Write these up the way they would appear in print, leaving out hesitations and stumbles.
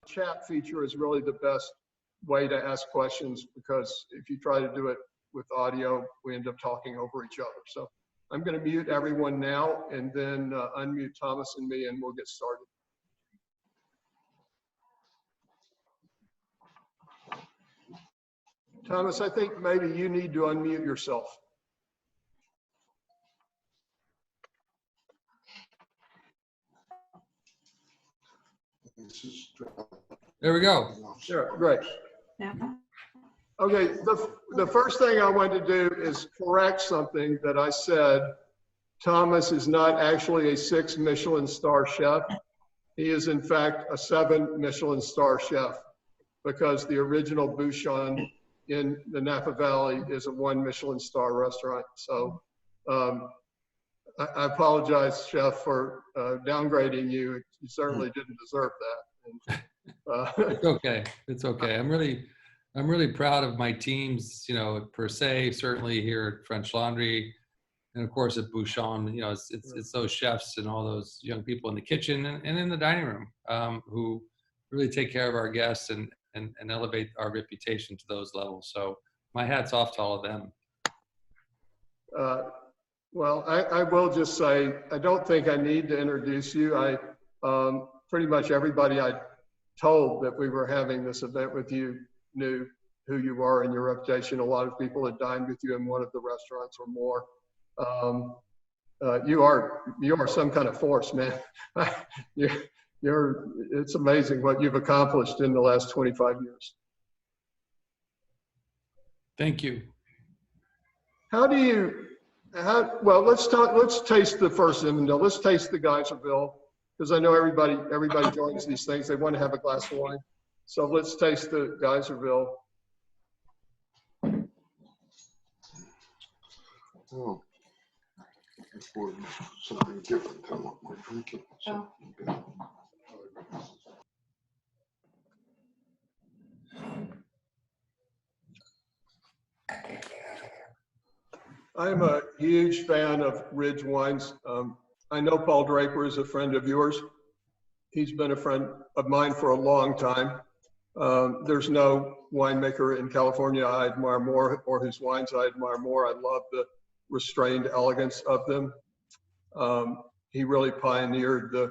chat feature is really the best way to ask questions, because if you try to do it with audio, we end up talking over each other. So I'm going to mute everyone now and then unmute Thomas and me, and we'll get started. Thomas, I think maybe you need to unmute yourself. There we go. Sure, great. Yeah. Okay, the first thing I want to do is correct something that I said. Thomas is not actually a 6 Michelin star chef. He is in fact a 7 Michelin star chef, because the original Bouchon in the Napa Valley is a 1 Michelin star restaurant. So I apologize, Chef, for downgrading you. You certainly didn't deserve that. And, It's okay. It's okay. I'm really proud of my teams, you know, per se, certainly here at French Laundry, and of course at Bouchon. You know, it's those chefs and all those young people in the kitchen and in the dining room who really take care of our guests and elevate our reputation to those levels. So my hat's off to all of them. Well, I will just say, I don't think I need to introduce you. Pretty much everybody I told that we were having this event with you knew who you are and your reputation. A lot of people had dined with you in one of the restaurants or more. You are some kind of force, man. It's amazing what you've accomplished in the last 25 years. Thank you. Well, let's taste the first Zinfandel. Let's taste the Geyserville, because I know everybody joins these things. They want to have a glass of wine. So let's taste the Geyserville. Oh, for something different. I want more drinking. I'm a huge fan of Ridge wines. I know Paul Draper is a friend of yours. He's been a friend of mine for a long time. There's no winemaker in California I admire more, or whose wines I admire more. I love the restrained elegance of them. He really pioneered the,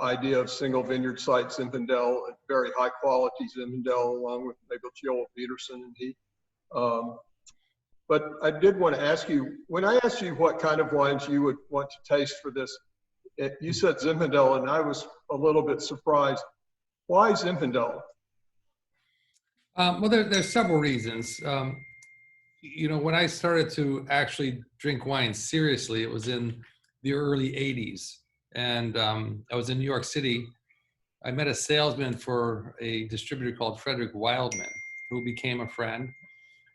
idea of single vineyard site Zinfandel, very high quality Zinfandel, along with maybe Joel Peterson and he. But I did want to ask you, when I asked you what kind of wines you would want to taste for this, you said Zinfandel, and I was a little bit surprised. Why Zinfandel? Well, there's several reasons. When I started to actually drink wine seriously, it was in the early 80s. And I was in New York City. I met a salesman for a distributor called Frederick Wildman, who became a friend.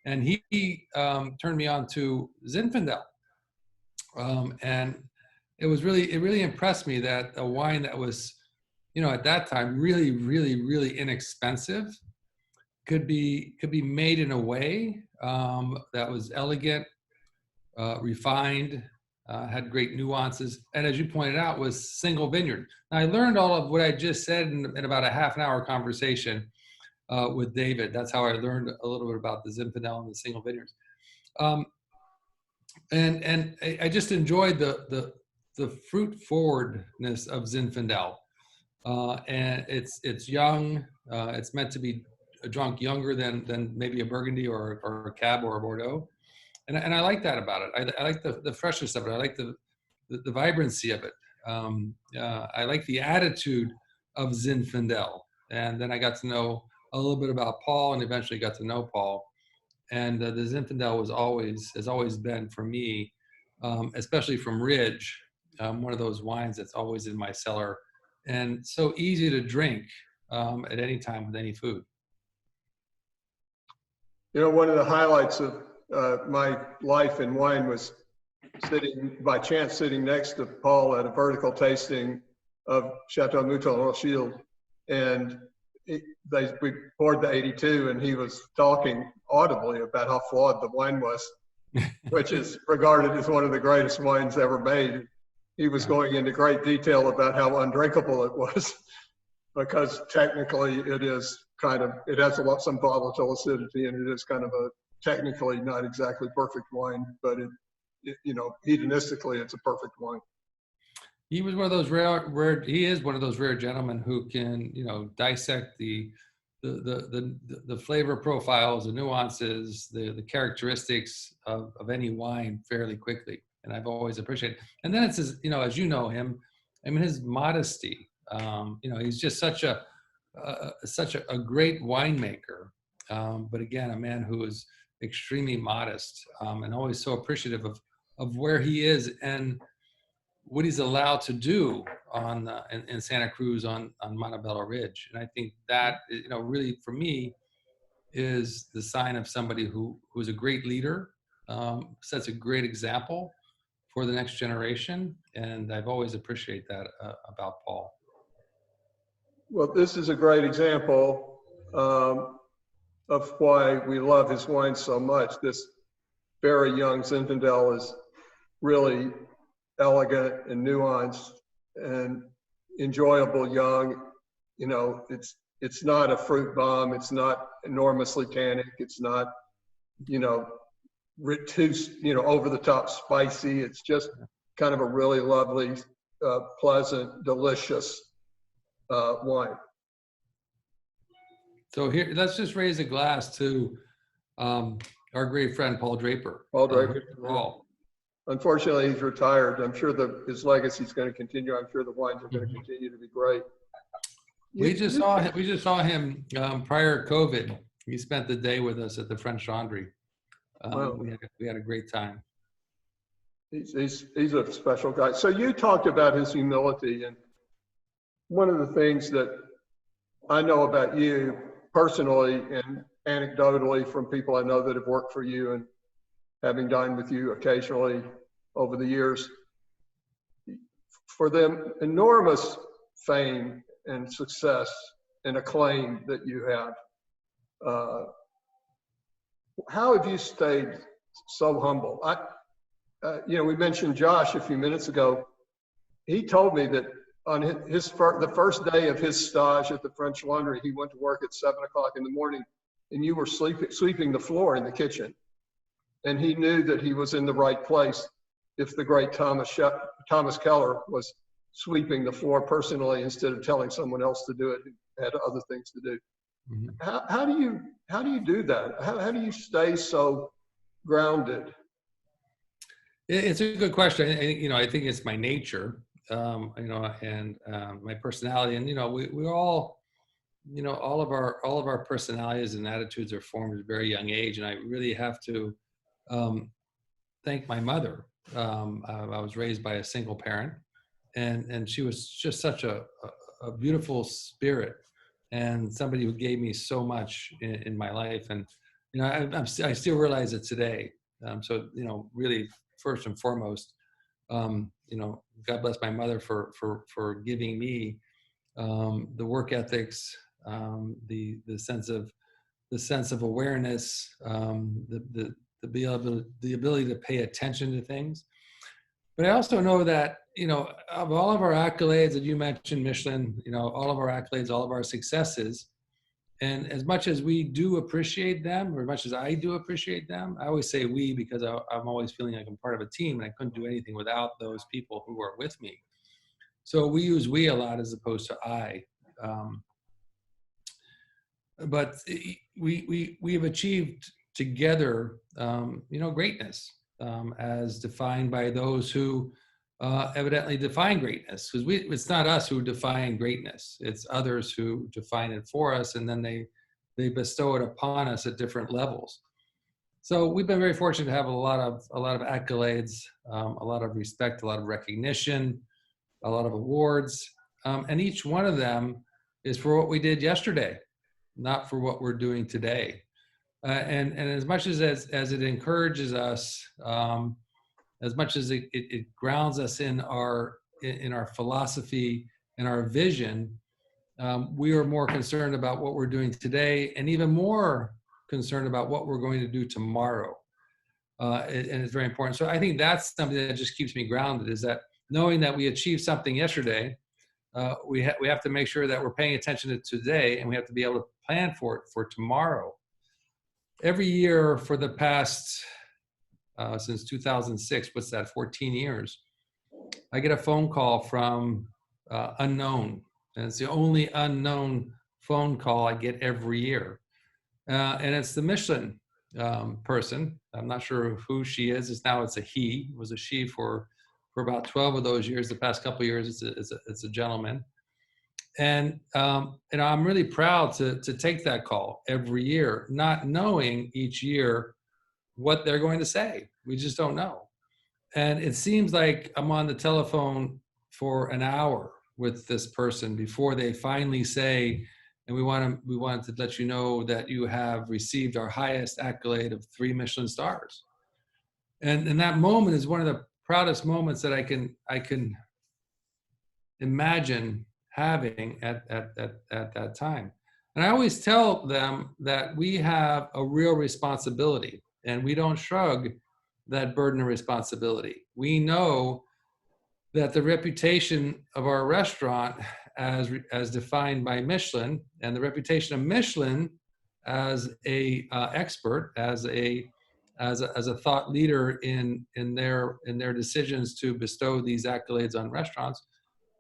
And he turned me on to Zinfandel. And it really impressed me that a wine that was, at that time, really, really, really inexpensive could be made in a way that was elegant, refined, had great nuances, and as you pointed out, was single vineyard. Now, I learned all of what I just said in about a half-an-hour conversation with David. That's how I learned a little bit about the Zinfandel and the single vineyards. And I just enjoyed the fruit forwardness of Zinfandel. And it's young. It's meant to be drunk younger than maybe a Burgundy or a Cab or a Bordeaux. And I like that about it. I like the freshness of it. I like the vibrancy of it. I like the attitude of Zinfandel. And then I got to know a little bit about Paul, and eventually got to know Paul. And the Zinfandel has always been for me, especially from Ridge, one of those wines that's always in my cellar, and so easy to drink at any time with any food. One of the highlights of my life in wine was by chance sitting next to Paul at a vertical tasting of Chateau Mouton Rothschild, and we poured the 82, and he was talking audibly about how flawed the wine was, which is regarded as one of the greatest wines ever made. He was going into great detail about how undrinkable it was. because technically it is kind of, it has some volatile acidity, and it is kind of a technically not exactly perfect wine, but you know, hedonistically, it's a perfect wine. He was one of those rare. He is one of those rare gentlemen who can, you know, dissect the flavor profiles, the nuances, the characteristics of any wine fairly quickly, and I've always appreciated. And then it's his, you know, as you know him, I mean, his modesty. You know, he's just such a great winemaker, but again, a man who is extremely modest, and always so appreciative of where he is and what he's allowed to do on in Santa Cruz on Montebello Ridge. And I think that, you know, really for me is the sign of somebody who's a great leader, sets a great example for the next generation. And I've always appreciated that about Paul. Well, this is a great example of why we love his wine so much. This very young Zinfandel is really elegant and nuanced and enjoyable young. You know, it's not a fruit bomb. It's not enormously tannic. It's not, you know, too, you know, over the top spicy. It's just kind of a really lovely, pleasant, delicious wine. So here, let's just raise a glass to our great friend Paul Draper. Paul Draper. Paul. Unfortunately, he's retired. I'm sure his legacy is going to continue. I'm sure the wines are going to continue to be great. We just saw him prior to COVID. He spent the day with us at the French Laundry. Wow. We had a great time. He's a special guy. So you talked about his humility, and one of the things that I know about you personally and anecdotally from people I know that have worked for you and having dined with you occasionally over the years, for them enormous fame and success and acclaim that you have, how have you stayed so humble? You know, we mentioned Josh a few minutes ago. He told me that on the first day of his stage at the French Laundry, he went to work at 7 o'clock in the morning, and you were sweeping the floor in the kitchen. And he knew that he was in the right place if the great Thomas Keller was sweeping the floor personally instead of telling someone else to do it who had other things to do. Mm-hmm. How do you do that? How do you stay so grounded? It's a good question. You know, I think it's my nature, you know, and my personality. And you know, we all, you know, all of our personalities and attitudes are formed at a very young age. And I really have to thank my mother. I was raised by a single parent, and she was just such a beautiful spirit and somebody who gave me so much in my life. And you know, I still realize it today. So you know, really, first and foremost, you know, God bless my mother for giving me the work ethics, the sense of awareness, the ability to pay attention to things. But I also know that, you know, of all of our accolades that you mentioned, Michelin, you know, all of our accolades, all of our successes, and as much as we do appreciate them, or as much as I do appreciate them, I always say we because I'm always feeling like I'm part of a team, and I couldn't do anything without those people who are with me. So we use we a lot as opposed to I. But we've achieved together, you know, greatness as defined by those who evidently define greatness. Because it's not us who define greatness; it's others who define it for us, and then they bestow it upon us at different levels. So we've been very fortunate to have a lot of accolades, a lot of respect, a lot of recognition, a lot of awards, and each one of them is for what we did yesterday, not for what we're doing today. And as much as it encourages us, as much as it grounds us in our philosophy and our vision, we are more concerned about what we're doing today, and even more concerned about what we're going to do tomorrow. And it's very important. So I think that's something that just keeps me grounded, is that knowing that we achieved something yesterday, we have to make sure that we're paying attention to today, and we have to be able to plan for it for tomorrow. Every year for the past, since 2006, what's that, 14 years, I get a phone call from unknown. And it's the only unknown phone call I get every year. And it's the Michelin person. I'm not sure who she is. Now it's a he. It was a she for about 12 of those years. The past couple of years, it's a gentleman. And I'm really proud to take that call every year, not knowing each year what they're going to say. We just don't know. And it seems like I'm on the telephone for an hour with this person before they finally say, and we wanted to let you know that you have received our highest accolade of 3 Michelin stars. And that moment is one of the proudest moments that I can imagine having at that time. And I always tell them that we have a real responsibility, and we don't shrug that burden of responsibility. We know that the reputation of our restaurant as defined by Michelin, and the reputation of Michelin as a expert, as a thought leader in their decisions to bestow these accolades on restaurants,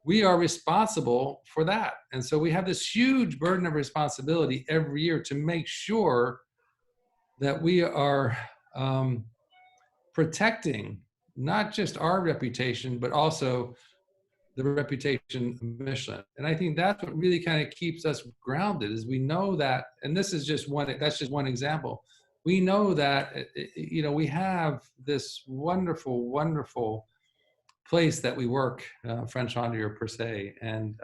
we are responsible for that. And so we have this huge burden of responsibility every year to make sure that we are protecting not just our reputation, but also the reputation of Michelin. And I think that's what really kind of keeps us grounded, is we know that, and that's just one example. We know that, we have this wonderful, wonderful place that we work, French Fondue per se. And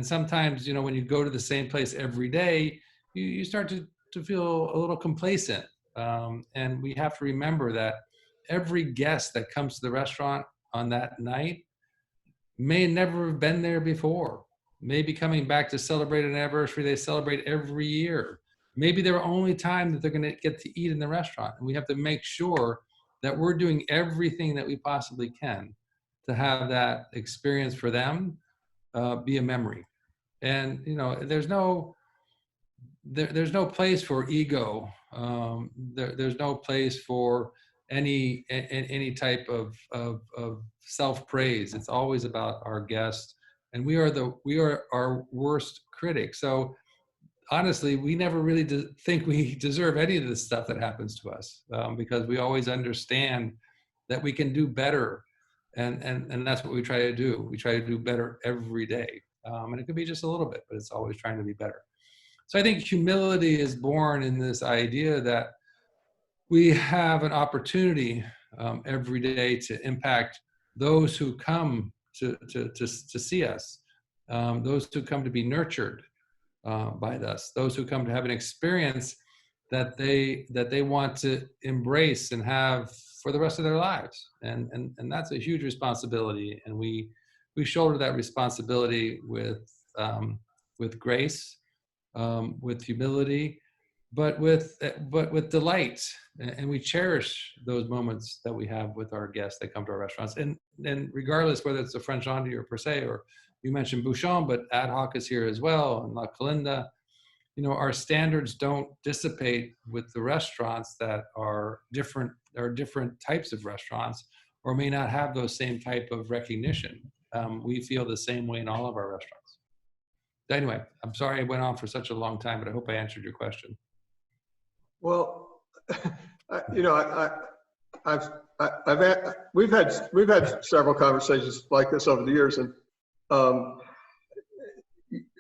sometimes, when you go to the same place every day, you start to feel a little complacent. And we have to remember that every guest that comes to the restaurant on that night may never have been there before, may be coming back to celebrate an anniversary they celebrate every year. Maybe their only time that they're going to get to eat in the restaurant. And we have to make sure that we're doing everything that we possibly can to have that experience for them be a memory. And, there's no place for ego. There's no place for any type of self-praise. It's always about our guests, and we are our worst critics. So honestly, we never really think we deserve any of the stuff that happens to us, because we always understand that we can do better, and that's what we try to do. We try to do better every day, and it could be just a little bit, but it's always trying to be better. So I think humility is born in this idea that we have an opportunity every day to impact those who come to see us, those who come to be nurtured by us, those who come to have an experience that they want to embrace and have for the rest of their lives. And that's a huge responsibility. And we shoulder that responsibility with grace, with humility, but with delight, and we cherish those moments that we have with our guests that come to our restaurants. And regardless whether it's a French Fondue or per se, or you mentioned Bouchon, but Ad Hoc is here as well, and La Calinda. Our standards don't dissipate with the restaurants that are different types of restaurants, or may not have those same type of recognition. We feel the same way in all of our restaurants. Anyway, I'm sorry I went on for such a long time, but I hope I answered your question. Well, we've had several conversations like this over the years, and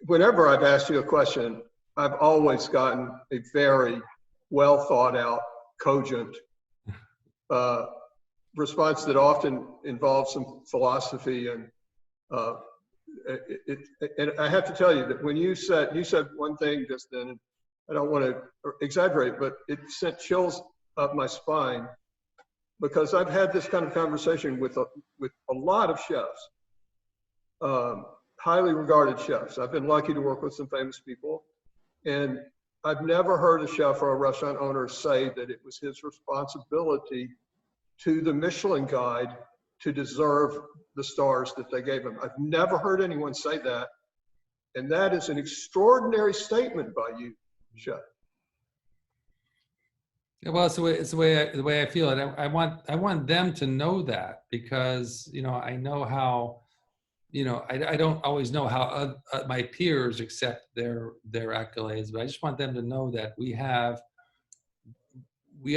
whenever I've asked you a question, I've always gotten a very well thought out, cogent response that often involves some philosophy. And and I have to tell you that when you said one thing just then, and I don't want to exaggerate, but it sent chills up my spine, because I've had this kind of conversation with a lot of chefs, highly regarded chefs. I've been lucky to work with some famous people, and I've never heard a chef or a restaurant owner say that it was his responsibility to the Michelin Guide to deserve the stars that they gave him. I've never heard anyone say that. And that is an extraordinary statement by you, Chef. Yeah, well, it's the way I feel it. I want them to know that, because I know how, I don't always know how my peers accept their accolades, but I just want them to know that we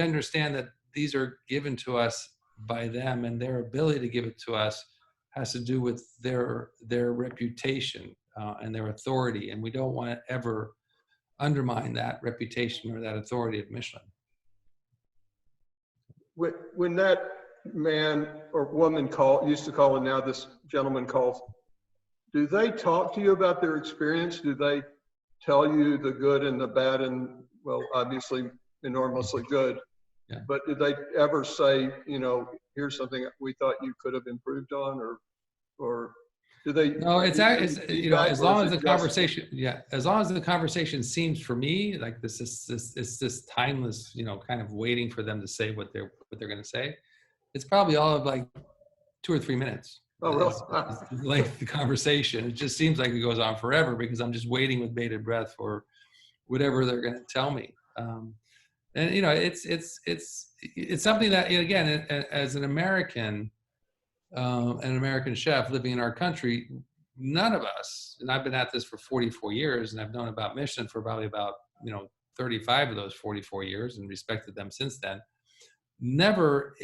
understand that these are given to us by them, and their ability to give it to us has to do with their reputation and their authority, and we don't want to ever undermine that reputation or that authority of Michelin. When that man or woman used to call, and now this gentleman calls, do they talk to you about their experience? Do they tell you the good and the bad, and, well, obviously enormously good, Yeah. but did they ever say, here's something we thought you could have improved on, or do they? No, as long as the conversation, as long as the conversation seems, for me, like this is this timeless, kind of waiting for them to say what they're going to say. It's probably all of like 2 or 3 minutes. Oh, really? It's the length of the conversation. It just seems like it goes on forever because I'm just waiting with bated breath for whatever they're going to tell me. And it's something that, again, as an American chef living in our country, none of us, and I've been at this for 44 years, and I've known about Michelin for probably about 35 of those 44 years, and respected them since then. Never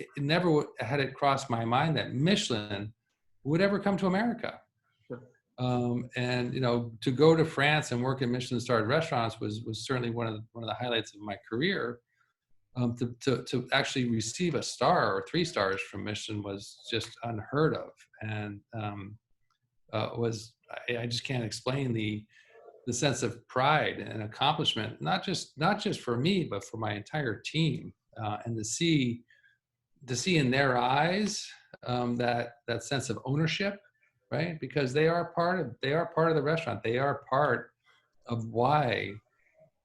had it crossed my mind that Michelin would ever come to America. And to go to France and work in Michelin-starred restaurants was certainly one of the highlights of my career. To actually receive a star or 3 stars from Michelin was just unheard of, and I just can't explain the sense of pride and accomplishment, not just for me, but for my entire team, and to see in their eyes that sense of ownership, right? Because they are part of the restaurant. They are part of why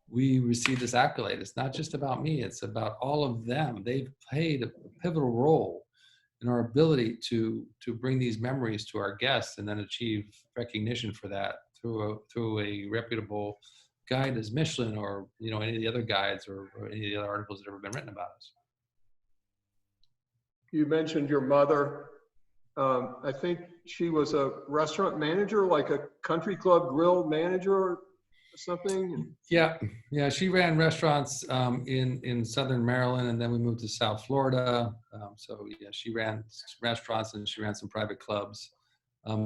we receive this accolade. It's not just about me, it's about all of them. They've played a pivotal role in our ability to bring these memories to our guests and then achieve recognition for that through a reputable guide as Michelin, or any of the other guides or any of the other articles that have ever been written about us. You mentioned your mother. I think she was a restaurant manager, like a country club grill manager or something. Yeah. She ran restaurants in Southern Maryland, and then we moved to South Florida. So she ran restaurants and she ran some private clubs.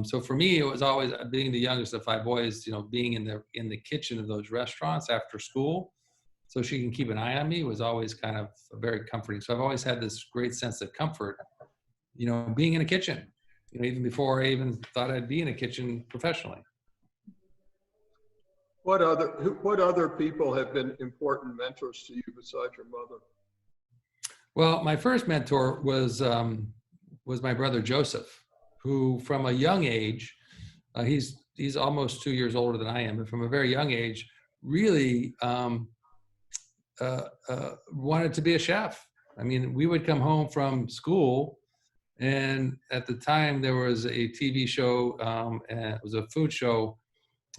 So for me, it was always, being the youngest of 5 boys, being in the kitchen of those restaurants after school, so she can keep an eye on me, was always kind of very comforting. So I've always had this great sense of comfort, being in a kitchen, even before I even thought I'd be in a kitchen professionally. What other people have been important mentors to you besides your mother? Well, my first mentor was my brother Joseph, who from a young age, he's almost 2 years older than I am, but from a very young age, really wanted to be a chef. I mean, we would come home from school, and at the time there was a TV show, and it was a food show,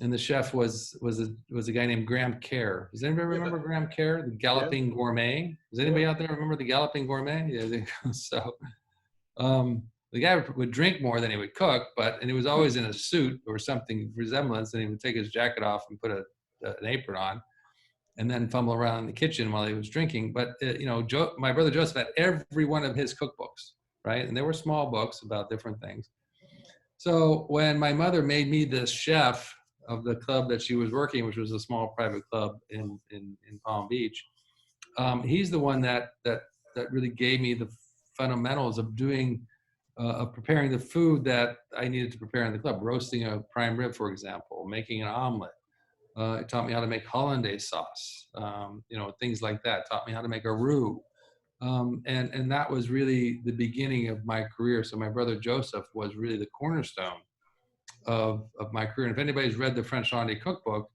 and the chef was a guy named Graham Kerr. Does anybody remember Graham Kerr, the Galloping Gourmet? Does anybody out there remember the Galloping Gourmet? Yeah. So the guy would drink more than he would cook, and he was always in a suit or something resemblance, and he would take his jacket off and put an apron on, and then fumble around in the kitchen while he was drinking. But my brother Joseph had every one of his cookbooks, right? And they were small books about different things. So when my mother made me this chef of the club that she was working, which was a small private club in Palm Beach, he's the one that really gave me the fundamentals of preparing the food that I needed to prepare in the club. Roasting a prime rib, for example, making an omelet. It taught me how to make hollandaise sauce, things like that. Taught me how to make a roux. And that was really the beginning of my career. So my brother Joseph was really the cornerstone of my career. And if anybody's read the French Hollandaise cookbook,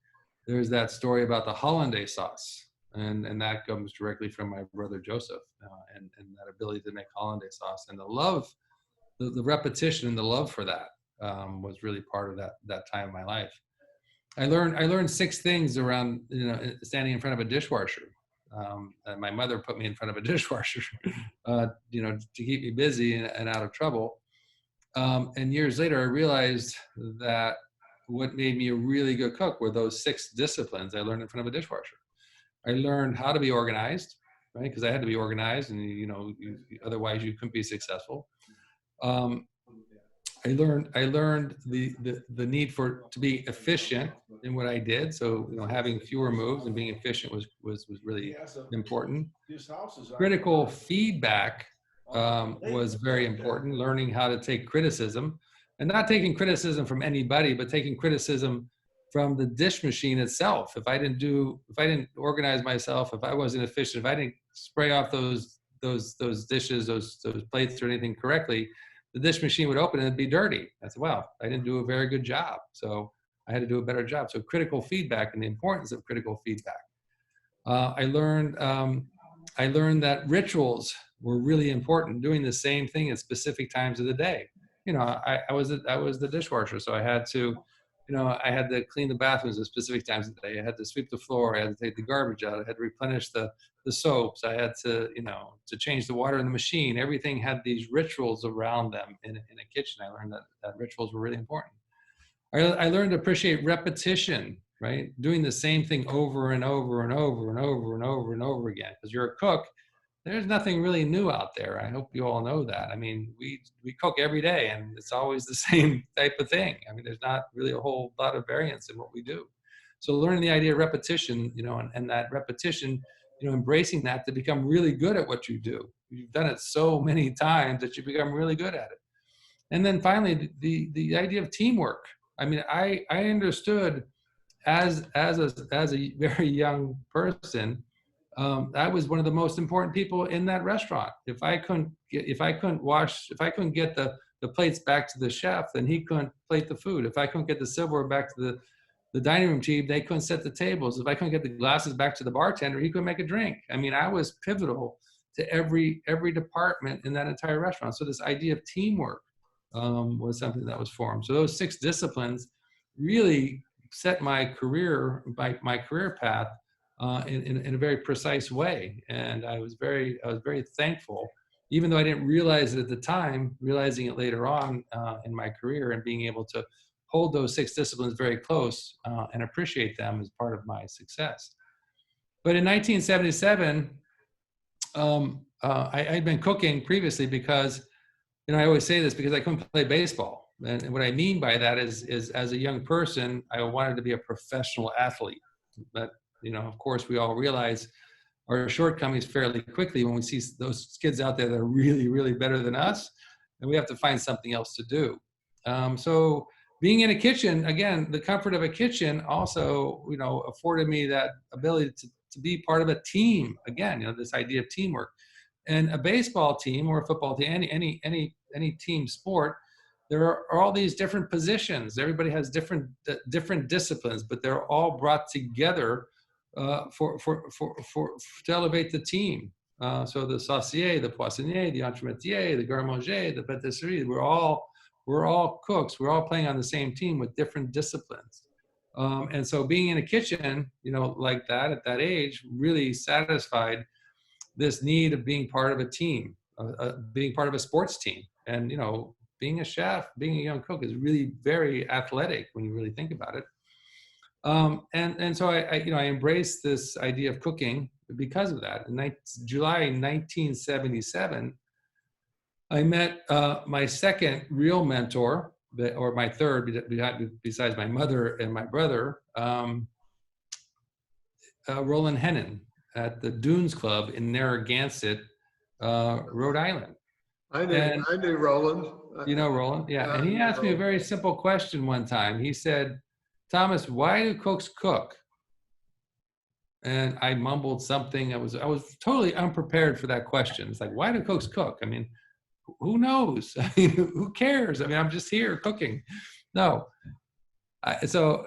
there's that story about the hollandaise sauce. And that comes directly from my brother Joseph, and that ability to make hollandaise sauce, and the love the repetition and the love for that was really part of that time of my life. I learned 6 things around, standing in front of a dishwasher. And my mother put me in front of a dishwasher, to keep me busy and out of trouble. And years later, I realized that what made me a really good cook were those 6 disciplines I learned in front of a dishwasher. I learned how to be organized, right? Because I had to be organized, and otherwise you couldn't be successful. I learned the need to be efficient in what I did. So having fewer moves and being efficient was really important. Critical feedback was very important. Learning how to take criticism, and not taking criticism from anybody, but taking criticism from the dish machine itself. If I didn't organize myself, if I wasn't efficient, if I didn't spray off those dishes, those plates or anything correctly, the dish machine would open and it'd be dirty. I said, well, I didn't do a very good job. So I had to do a better job. So critical feedback and the importance of critical feedback. I learned that rituals were really important, doing the same thing at specific times of the day. I was the dishwasher, so I had to clean the bathrooms at specific times of the day. I had to sweep the floor. I had to take the garbage out. I had to replenish the soaps. I had to change the water in the machine. Everything had these rituals around them in a kitchen. I learned that rituals were really important. I learned to appreciate repetition, right? Doing the same thing over and over and over and over and over and over again. Because you're a cook, there's nothing really new out there. I hope you all know that. I mean, we cook every day and it's always the same type of thing. I mean, there's not really a whole lot of variance in what we do. So learning the idea of repetition, and that repetition, embracing that to become really good at what you do. You've done it so many times that you become really good at it. And then finally, the idea of teamwork. I mean, I understood as a very young person, I was one of the most important people in that restaurant. If I couldn't get the plates back to the chef, then he couldn't plate the food. If I couldn't get the silverware back to the dining room team, they couldn't set the tables. If I couldn't get the glasses back to the bartender, he couldn't make a drink. I mean, I was pivotal to every department in that entire restaurant. So this idea of teamwork was something that was formed. So those 6 disciplines really set my career path in a very precise way. And I was very thankful, even though I didn't realize it at the time, realizing it later on in my career, and being able to hold those 6 disciplines very close and appreciate them as part of my success. But in 1977, I'd been cooking previously because, I always say this because I couldn't play baseball. And what I mean by that is as a young person, I wanted to be a professional athlete. But, of course, we all realize our shortcomings fairly quickly when we see those kids out there that are really, really better than us, and we have to find something else to do. So being in a kitchen, again, the comfort of a kitchen also, afforded me that ability to be part of a team. Again, this idea of teamwork. And a baseball team or a football team, any team sport, there are all these different positions. Everybody has different disciplines, but they're all brought together to elevate the team. So the saucier, the poissonnier, the entremetier, the garde-manger, the pâtisserie, we're all cooks. We're all playing on the same team with different disciplines. And so being in a kitchen, like that at that age, really satisfied this need of being part of a team, being part of a sports team. And, being a chef, being a young cook is really very athletic when you really think about it. And so I embraced this idea of cooking because of that. In July 1977, I met my second real mentor, or my third, besides my mother and my brother, Roland Hennon at the Dunes Club in Narragansett, Rhode Island. I knew Roland. You know Roland? Yeah. And he asked me a very simple question one time. He said, Thomas, why do cooks cook? And I mumbled something. I was totally unprepared for that question. It's like, why do cooks cook? I mean, who knows? I mean, who cares? I mean, I'm just here cooking. No. So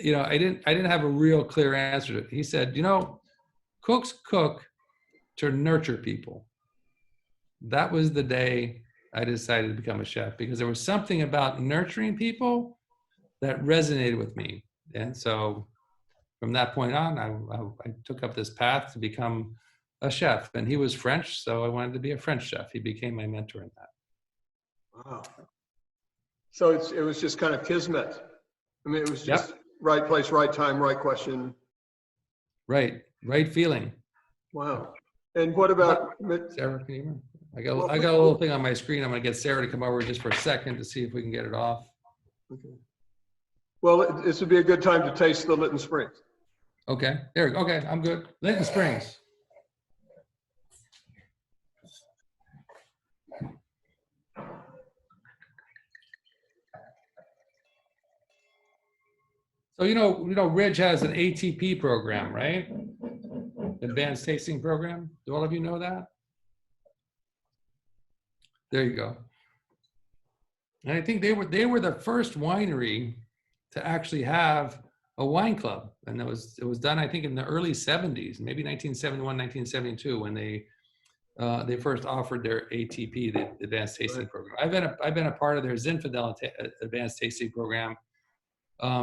I didn't have a real clear answer to it. He said, cooks cook to nurture people. That was the day I decided to become a chef, because there was something about nurturing people that resonated with me. And so from that point on, I took up this path to become a chef. And he was French, so I wanted to be a French chef. He became my mentor in that. Wow. So it was just kind of kismet. I mean, it was just right place, right time, right question. Right feeling. Wow. And what about Sarah? Can you? I got a little thing on my screen. I'm going to get Sarah to come over just for a second to see if we can get it off. Okay. Well, this would be a good time to taste the Lytton Springs. Okay. There we go. Okay, I'm good. Lytton Springs. So you know, Ridge has an ATP program, right? Advanced Tasting Program. Do all of you know that? There you go. And I think they were the first winery to actually have a wine club, and it was done, I think, in the early 70s, maybe 1971, 1972, when they first offered their ATP, the Advanced Tasting Program. I've been a part of their Zinfandel Advanced Tasting Program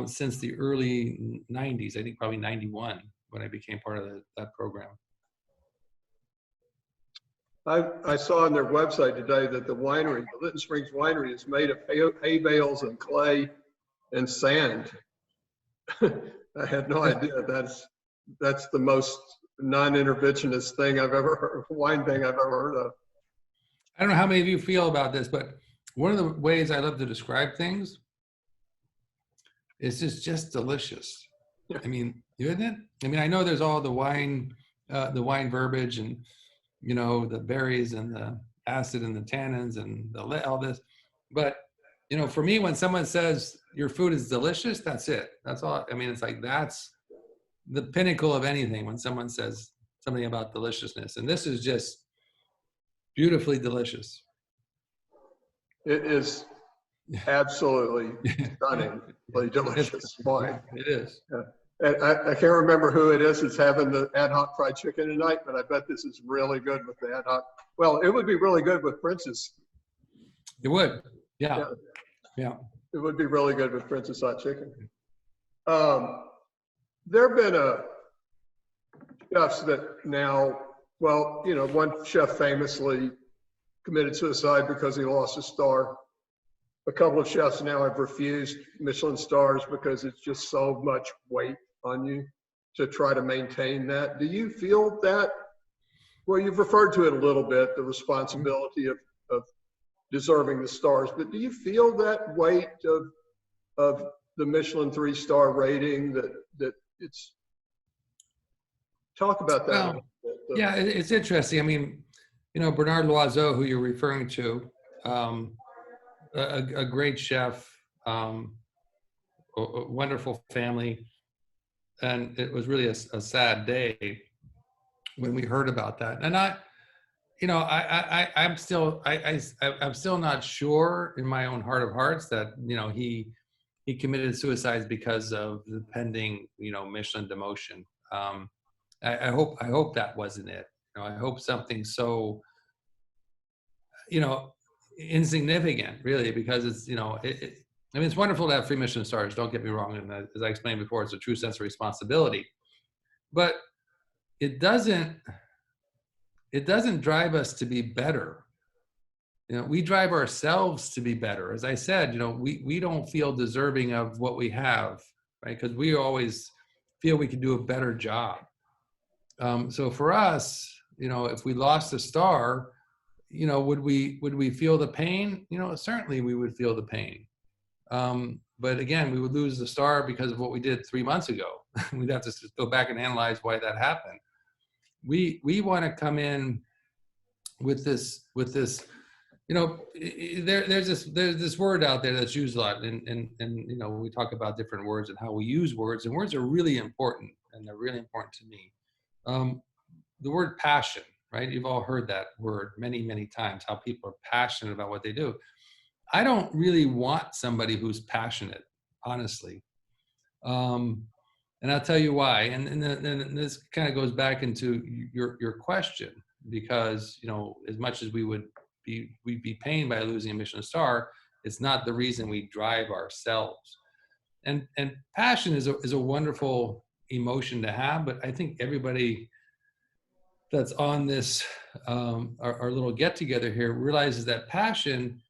since the early 90s. I think probably 91 when I became part of that program. I saw on their website today that the Lytton Springs Winery, is made of hay bales and clay and sand. I had no idea. That's the most non-interventionist thing I've ever heard, wine thing I've ever heard of. I don't know how many of you feel about this, but one of the ways I love to describe things is just delicious. Yeah. I mean, isn't it? I mean, I know there's all the wine verbiage, and you know, the berries and the acid and the tannins and all this, but you know, for me, when someone says your food is delicious, that's it. That's all. I mean, it's like, that's the pinnacle of anything when someone says something about deliciousness. And this is just beautifully delicious. It is absolutely stunningly delicious wine. It is. Yeah. And I can't remember who it is that's having the ad hoc fried chicken tonight, but I bet this is really good with the ad hoc. Well, it would be really good with Princess. It would. Yeah. It would be really good with Princess hot chicken. There have been chefs that now, well, you know, one chef famously committed suicide because he lost a star. A couple of chefs now have refused Michelin stars because it's just so much weight on you to try to maintain that. Do you feel that? Well, you've referred to it a little bit, the responsibility of deserving the stars, but do you feel that weight of the Michelin 3-star rating, that it's, talk about that. Well, yeah, it's interesting. I mean, you know, Bernard Loiseau, who you're referring to, a great chef, a wonderful family. And it was really a sad day when we heard about that. And I'm still not sure in my own heart of hearts that, you know, he committed suicide because of the pending, you know, Michelin demotion. I hope that wasn't it. You know, I hope something so, you know, insignificant, really, because it's, you know, I mean, it's wonderful to have 3 Michelin stars, don't get me wrong. And as I explained before, it's a true sense of responsibility. But it doesn't drive us to be better. You know, we drive ourselves to be better. As I said, you know, we don't feel deserving of what we have, right? Because we always feel we could do a better job. So for us, you know, if we lost a star, you know, would we feel the pain? You know, certainly we would feel the pain. But again, we would lose the star because of what we did 3 months ago. We'd have to go back and analyze why that happened. We want to come in with this, you know, there's this word out there that's used a lot, and you know, we talk about different words and how we use words, and words are really important, and they're really important to me. The word passion, right? You've all heard that word many times, how people are passionate about what they do. I don't really want somebody who's passionate, honestly. And I'll tell you why. And this kind of goes back into your question, because, you know, as much as we would we'd be pained by losing a Michelin star. It's not the reason we drive ourselves. And passion is a wonderful emotion to have, but I think everybody that's on this our little get together here realizes that passion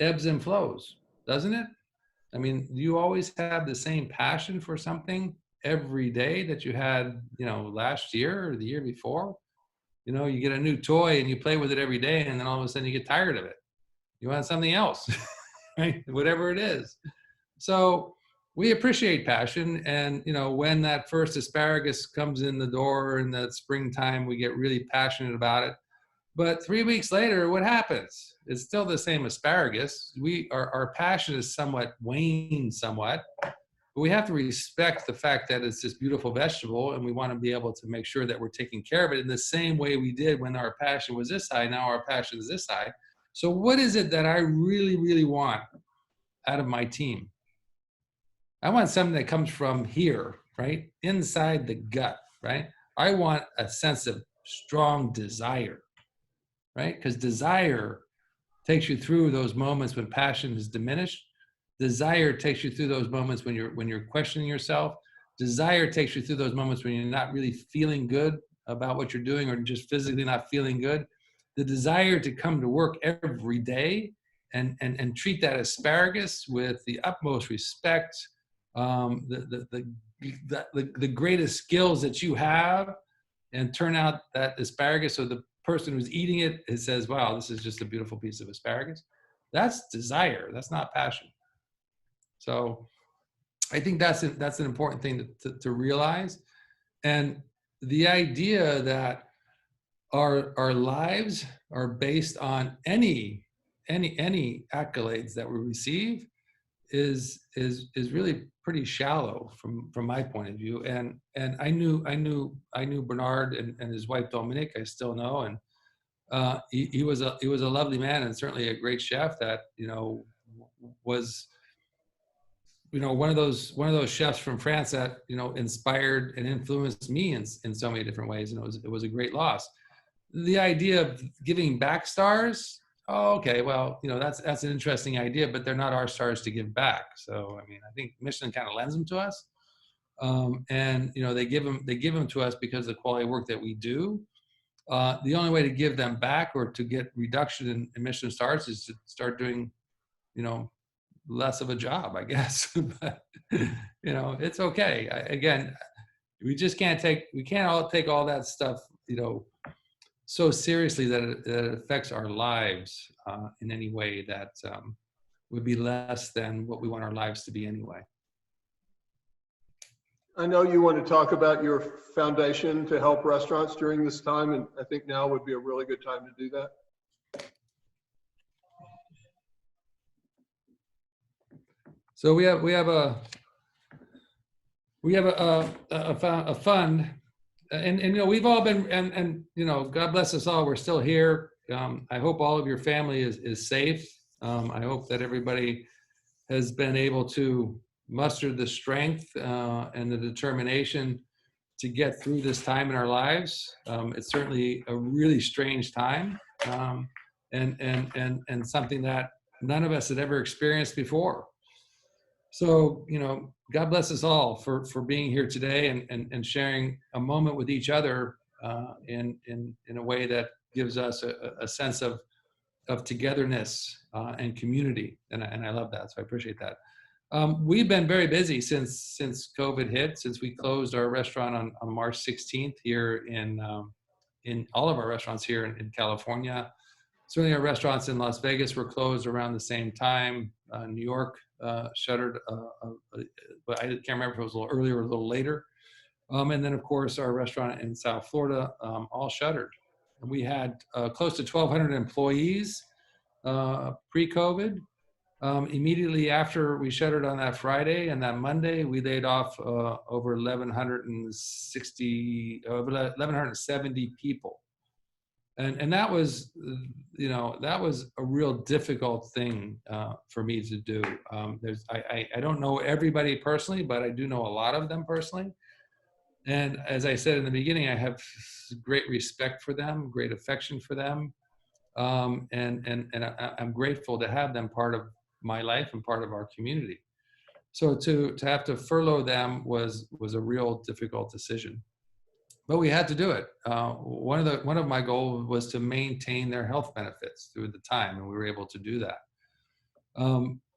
ebbs and flows, doesn't it? I mean, you always have the same passion for something every day that you had, last year or the year before. You get a new toy and you play with it every day, and then all of a sudden you get tired of it. You want something else, right? Whatever it is. So we appreciate passion. And, when that first asparagus comes in the door in the springtime, we get really passionate about it. But 3 weeks later, what happens? It's still the same asparagus. Our passion is somewhat waned somewhat. But we have to respect the fact that it's this beautiful vegetable, and we want to be able to make sure that we're taking care of it in the same way we did when our passion was this high. Now our passion is this high. So what is it that I really, really want out of my team? I want something that comes from here, right? Inside the gut, right? I want a sense of strong desire, right? Because desire takes you through those moments when passion is diminished. Desire takes you through those moments when you're questioning yourself. Desire takes you through those moments when you're not really feeling good about what you're doing, or just physically not feeling good. The desire to come to work every day and treat that asparagus with the utmost respect, the greatest skills that you have, and turn out that asparagus so the person who's eating it says, wow, this is just a beautiful piece of asparagus. That's desire. That's not passion. So I think that's an important thing to realize. And the idea that our lives are based on any accolades that we receive is really pretty shallow from my point of view. And I knew Bernard and his wife Dominique. I still know, and he was a lovely man, and certainly a great chef that was one of those chefs from France that inspired and influenced me in so many different ways, and it was a great loss. The idea of giving back stars, oh, okay, well, that's an interesting idea, but they're not our stars to give back. So I mean, I think Michelin kind of lends them to us, and they give them to us because of the quality of work that we do. The only way to give them back or to get reduction in Michelin stars is to start doing less of a job, I guess. But it's okay. Again, we can't all take all that stuff so seriously that it affects our lives in any way that would be less than what we want our lives to be anyway. I know you want to talk about your foundation to help restaurants during this time, and I think now would be a really good time to do that. So we have a fund, and we've all been, and God bless us all, we're still here. I hope all of your family is safe. I hope that everybody has been able to muster the strength and the determination to get through this time in our lives. It's certainly a really strange time, and something that none of us had ever experienced before. So, God bless us all for being here today and sharing a moment with each other in a way that gives us a sense of togetherness and community. And I love that. So I appreciate that. We've been very busy since COVID hit, since we closed our restaurant on March 16th here in all of our restaurants here in California. Certainly our restaurants in Las Vegas were closed around the same time. New York shuttered, but I can't remember if it was a little earlier or a little later. And then of course our restaurant in South Florida all shuttered. And we had close to 1,200 employees pre-COVID. Immediately after we shuttered on that Friday and that Monday, we laid off over 1,170 people. And that was, that was a real difficult thing for me to do. I don't know everybody personally, but I do know a lot of them personally. And as I said in the beginning, I have great respect for them, great affection for them. I'm grateful to have them part of my life and part of our community. So to have to furlough them was a real difficult decision, but we had to do it. One of my goals was to maintain their health benefits through the time, and we were able to do that.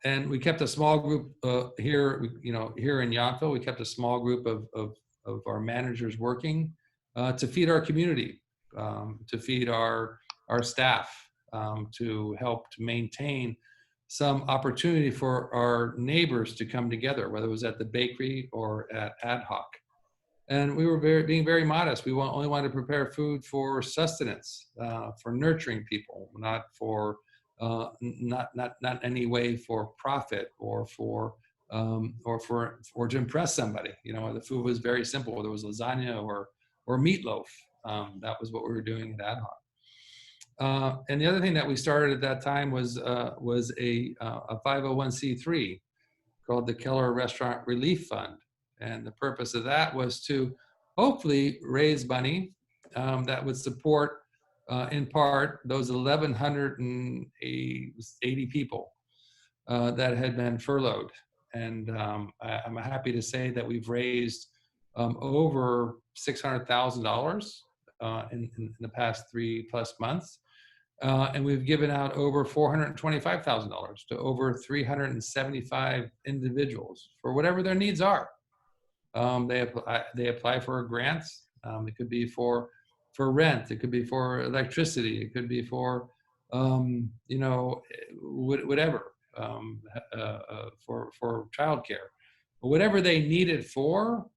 And we kept a small group here in Yountville. We kept a small group of our managers working to feed our community, to feed our staff, to help to maintain some opportunity for our neighbors to come together, whether it was at the bakery or at Ad Hoc. And we were being very modest. We only wanted to prepare food for sustenance, for nurturing people, not for not any way for profit or for to impress somebody. The food was very simple. Whether it was lasagna or meatloaf, that was what we were doing at Ad Hoc. And the other thing that we started at that time was a 501c3 called the Keller Restaurant Relief Fund. And the purpose of that was to hopefully raise money that would support, in part, those 1,180 people that had been furloughed. And I'm happy to say that we've raised over $600,000 in the past 3+ months. And we've given out over $425,000 to over 375 individuals for whatever their needs are. They apply for grants. It could be for rent. It could be for electricity. It could be for whatever, for childcare. Whatever they need it for,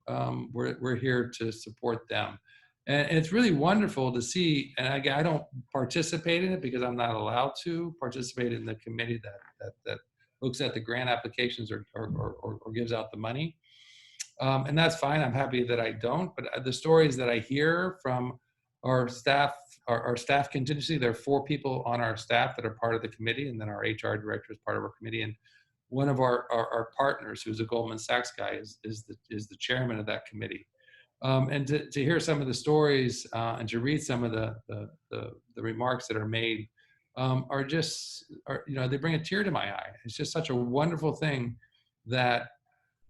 we're here to support them. And it's really wonderful to see. And I don't participate in it because I'm not allowed to participate in the committee that looks at the grant applications or gives out the money. And that's fine. I'm happy that I don't. But the stories that I hear from our staff, our staff contingency, there are 4 people on our staff that are part of the committee, and then our HR director is part of our committee. And one of our partners, who's a Goldman Sachs guy, is the chairman of that committee. And to hear some of the stories and to read some of the remarks that are made they bring a tear to my eye. It's just such a wonderful thing that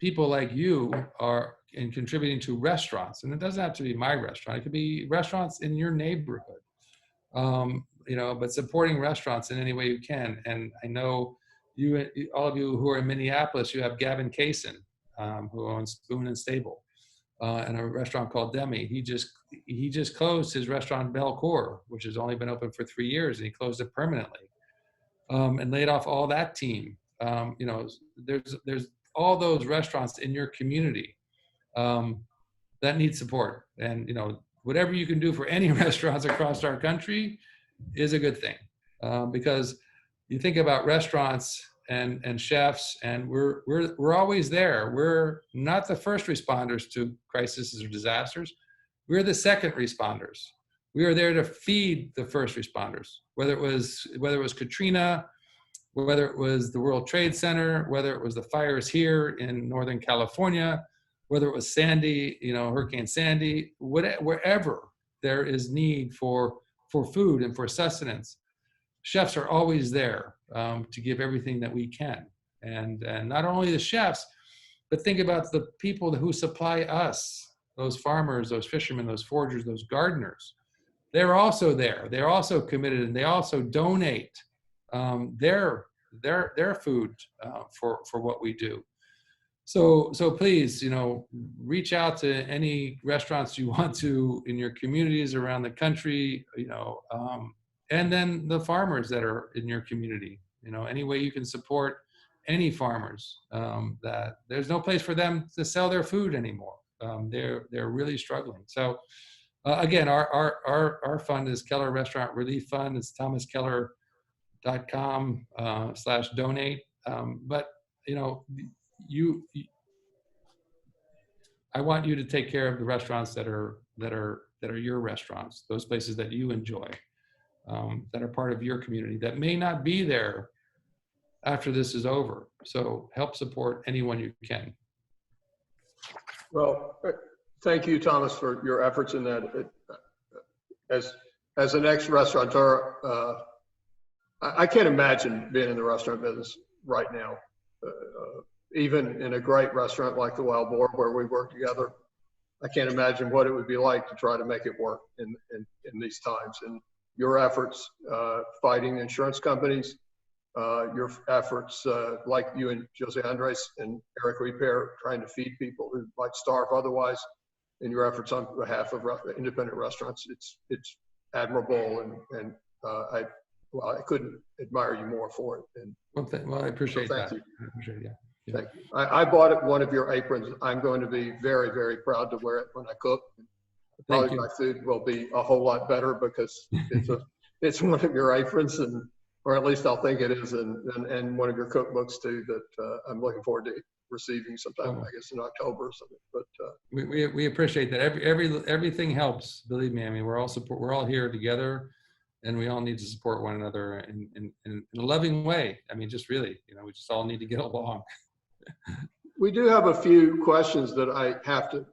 people like you are in contributing to restaurants. And it doesn't have to be my restaurant. It could be restaurants in your neighborhood, but supporting restaurants in any way you can. And I know all of you who are in Minneapolis, you have Gavin Kaysen, who owns Spoon and Stable, and a restaurant called Demi. He just closed his restaurant Belcourt, which has only been open for 3 years, and he closed it permanently, and laid off all that team. There's all those restaurants in your community that need support, and whatever you can do for any restaurants across our country is a good thing, because you think about restaurants and chefs, and we're always there. We're not the first responders to crises or disasters. We're the second responders. We are there to feed the first responders, whether it was Katrina, whether it was the World Trade Center, whether it was the fires here in Northern California, whether it was Sandy, Hurricane Sandy, wherever there is need for food and for sustenance, chefs are always there to give everything that we can. And not only the chefs, but think about the people who supply us, those farmers, those fishermen, those foragers, those gardeners. They're also there. They're also committed, and they also donate their food for what we do. So please, reach out to any restaurants you want to in your communities around the country, and then the farmers that are in your community, any way you can support any farmers, that there's no place for them to sell their food anymore. They're really struggling. So again, our fund is Keller Restaurant Relief Fund. It's thomaskeller.com/donate. But I want you to take care of the restaurants that are your restaurants, those places that you enjoy, that are part of your community, that may not be there after this is over. So help support anyone you can. Well, thank you, Thomas, for your efforts in that. As an ex-restaurateur, I can't imagine being in the restaurant business right now. Even in a great restaurant like the Wild Boar where we work together, I can't imagine what it would be like to try to make it work in these times. And your efforts fighting insurance companies, your efforts like you and Jose Andres and Eric Repair trying to feed people who might starve otherwise, and your efforts on behalf of independent restaurants, it's admirable, and I couldn't admire you more for it. And well, I appreciate so that. thank you. I appreciate it, yeah. Thank you. I bought one of your aprons. I'm going to be very, very proud to wear it when I cook. Probably my food will be a whole lot better because it's one of your aprons, or at least I'll think it is, and one of your cookbooks too that I'm looking forward to receiving sometime, I guess in October or something. But we appreciate that. Everything helps. Believe me. I mean, we're all here together, and we all need to support one another in a loving way. I mean, just really, we just all need to get along. We do have a few questions that I have to.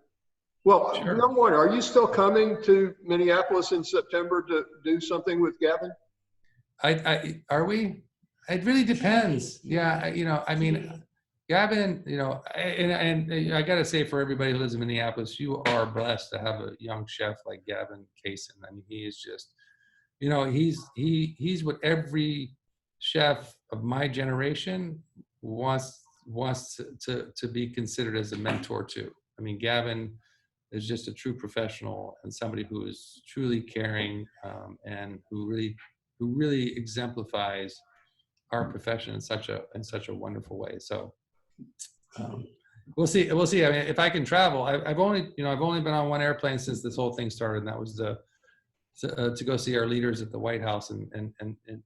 Well, sure. Number one, are you still coming to Minneapolis in September to do something with Gavin? Are we? It really depends. Yeah, I mean, Gavin, and I got to say, for everybody who lives in Minneapolis, you are blessed to have a young chef like Gavin Kaysen. I mean, he is just, he's what every chef of my generation wants to be considered as a mentor to. I mean, Gavin is just a true professional and somebody who is truly caring, and who really exemplifies our profession in such a wonderful way. So we'll see. I mean, if I can travel, I've only been on one airplane since this whole thing started, and that was to go see our leaders at the White House and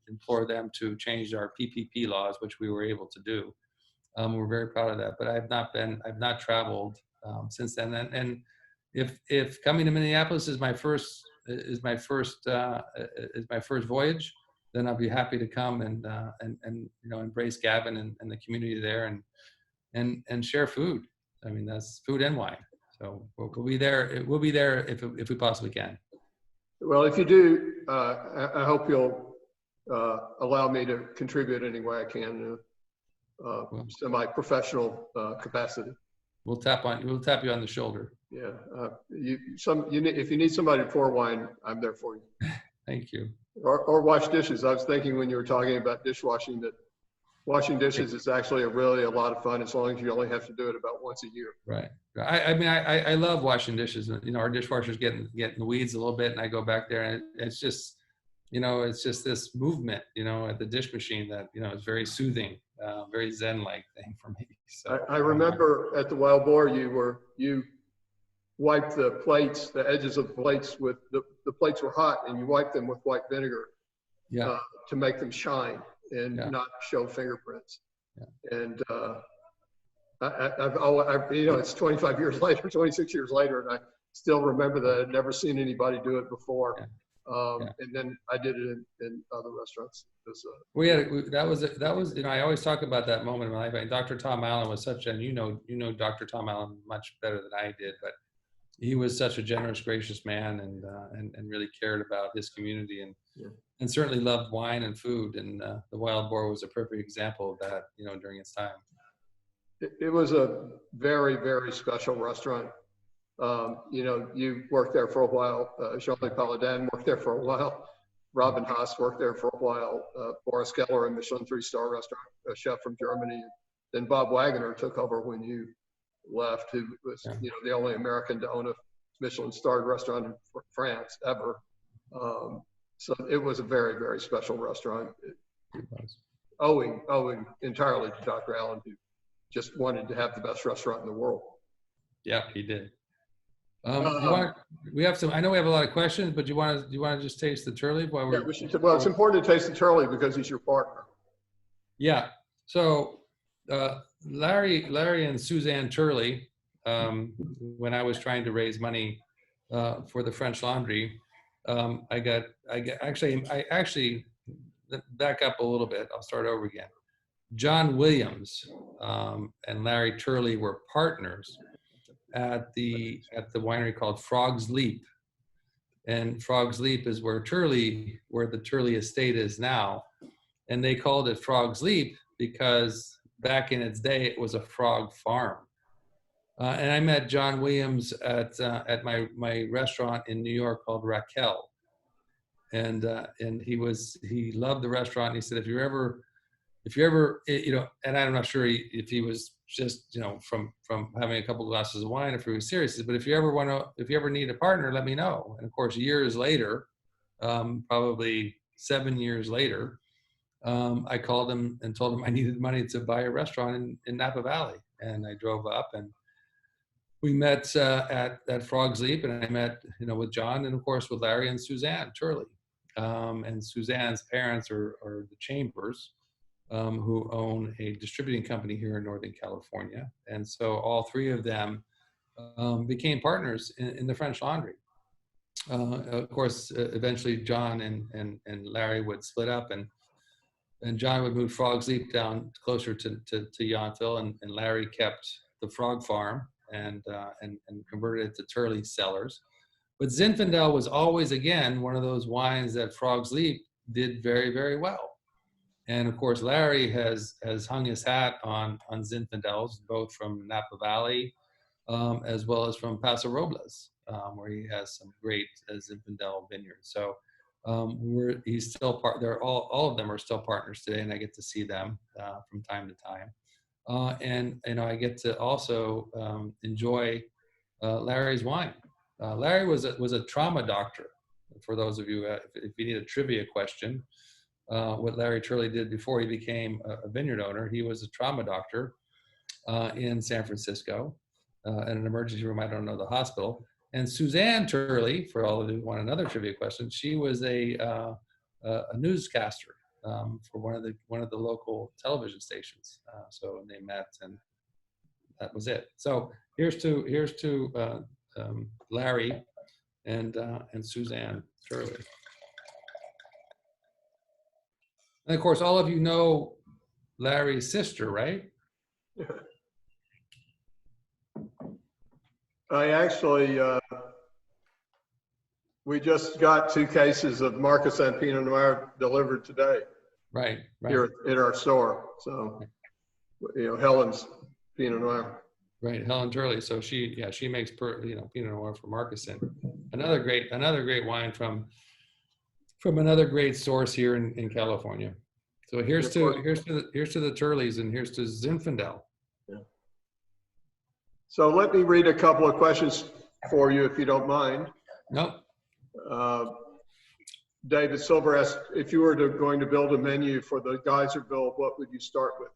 implore them to change our PPP laws, which we were able to do. We're very proud of that, but I've not traveled since then. And if coming to Minneapolis is my first voyage, then I'll be happy to come and embrace Gavin and the community there and share food. I mean, that's food and wine. So we'll be there. We'll be there if we possibly can. Well, if you do, I hope you'll allow me to contribute any way I can. Semi-professional capacity. We'll tap you on the shoulder. Yeah. If you need somebody to pour wine, I'm there for you. Thank you. Or wash dishes. I was thinking when you were talking about dishwashing that washing dishes is actually really a lot of fun as long as you only have to do it about once a year. Right. I mean, I love washing dishes. Our dishwashers get in the weeds a little bit, and I go back there, and it's just this movement, at the dish machine that, is very soothing, very Zen-like thing for me. So I remember at the Wild Boar, you wiped the plates, the edges of the plates with the plates were hot, and you wiped them with white vinegar to make them shine and not show fingerprints. Yeah. And it's 25 years later, 26 years later, and I still remember that I'd never seen anybody do it before. Yeah. And then I did it in other restaurants. That was I always talk about that moment in my life. Dr. Tom Allen was such, and you know Dr. Tom Allen much better than I did, but he was such a generous, gracious man, and really cared about his community, and certainly loved wine and food. And the Wild Boar was a perfect example of that, during its time. It was a very, very special restaurant. You worked there for a while. Jean-Louis Paladin worked there for a while. Robin Haas worked there for a while. Boris Keller, a Michelin 3-star restaurant chef from Germany. Then Bob Wagner took over when you left, who was the only American to own a Michelin-starred restaurant in France ever. So it was a very, very special restaurant. It was. Owing entirely to Dr. Allen, who just wanted to have the best restaurant in the world. Yeah, he did. We have some. I know we have a lot of questions, but do you want to just taste the Turley while we're? Yeah, well, it's important to taste the Turley because he's your partner. Yeah. So Larry and Suzanne Turley, when I was trying to raise money for the French Laundry, I actually back up a little bit. I'll start over again. John Williams and Larry Turley were partners at the winery called Frog's Leap, and Frog's Leap is where the Turley estate is now. and they called it Frog's Leap because back in its day it was a frog farm. And I met John Williams at my restaurant in New York called Raquel, and he loved the restaurant. And he said, if you ever, and I'm not sure if he was just from having a couple glasses of wine, if he was serious, but if you ever need a partner, let me know. And of course, years later, probably 7 years later, I called him and told him I needed money to buy a restaurant in Napa Valley, and I drove up and we met at Frog's Leap, and I met with John and of course with Larry and Suzanne Turley, and Suzanne's parents are the Chambers, who own a distributing company here in Northern California, and so all three of them became partners in the French Laundry. Of course, eventually John and Larry would split up, and John would move Frog's Leap down closer to Yountville, and Larry kept the Frog Farm and converted it to Turley Cellars. But Zinfandel was always, again, one of those wines that Frog's Leap did very, very well. And of course, Larry has hung his hat on Zinfandels, both from Napa Valley, as well as from Paso Robles, where he has some great Zinfandel vineyards. So he's still all of them are still partners today, and I get to see them from time to time. And I get to also enjoy Larry's wine. Larry was a trauma doctor. For those of you, if you need a trivia question, what Larry Turley did before he became a vineyard owner, he was a trauma doctor in San Francisco, at an emergency room. I don't know the hospital. And Suzanne Turley, for all of you who want another trivia question, she was a newscaster for one of the local television stations. So they met, and that was it. So here's to Larry and Suzanne Turley. And of course, all of you know Larry's sister, right? I actually, we just got 2 cases of Marcus and Pinot Noir delivered today. Right. Here at our store. So, Helen's Pinot Noir. Right, Helen Turley. So she makes Pinot Noir for Marcus, and another great wine from another great source here in California. So here's to the Turleys, and here's to Zinfandel. Yeah. So let me read a couple of questions for you, if you don't mind. Nope. David Silver asked, if you were going to build a menu for the Geyserville, what would you start with?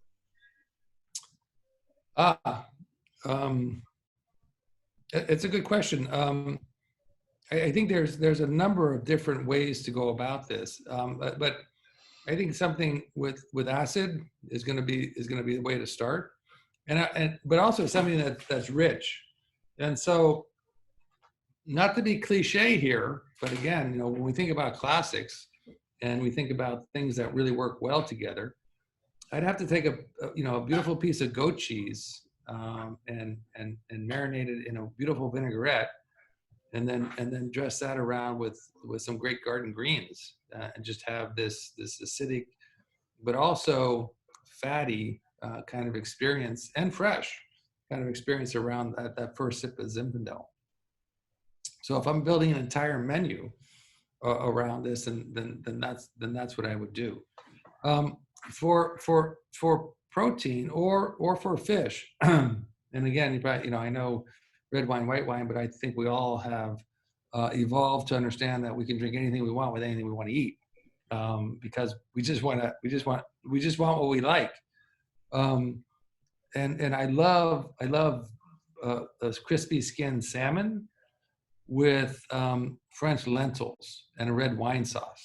It's a good question. I think there's a number of different ways to go about this, but I think something with acid is going to be the way to start, but also something that's rich, and so. Not to be cliche here, but again, when we think about classics and we think about things that really work well together, I'd have to take a beautiful piece of goat cheese and marinate it in a beautiful vinaigrette, and then dress that around with some great garden greens, and just have this acidic, but also fatty kind of experience, and fresh kind of experience around that first sip of Zinfandel. So if I'm building an entire menu around this, and then that's what I would do. For protein or for fish, and again, you probably, I know red wine, white wine, but I think we all have evolved to understand that we can drink anything we want with anything we want to eat, because we just want what we like. And I love those crispy skinned salmon with French lentils and a red wine sauce.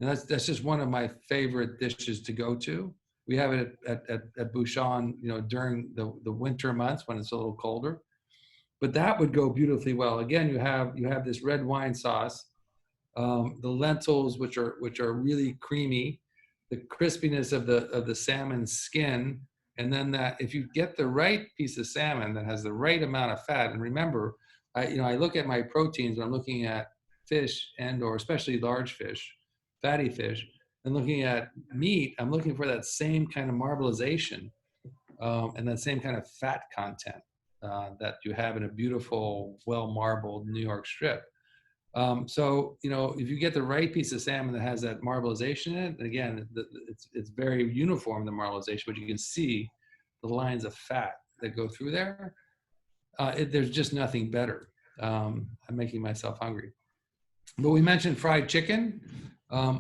And that's just one of my favorite dishes to go to. We have it at Bouchon, during the winter months when it's a little colder. But that would go beautifully well. Again, you have this red wine sauce, the lentils, which are really creamy, the crispiness of the salmon skin, and then that if you get the right piece of salmon that has the right amount of fat, and remember, I look at my proteins when I'm looking at fish or especially large fish, fatty fish, and looking at meat, I'm looking for that same kind of marbleization and that same kind of fat content that you have in a beautiful, well-marbled New York strip. So, if you get the right piece of salmon that has that marbleization in it, and again, it's very uniform, the marbleization, but you can see the lines of fat that go through there. There's just nothing better. I'm making myself hungry. But we mentioned fried chicken,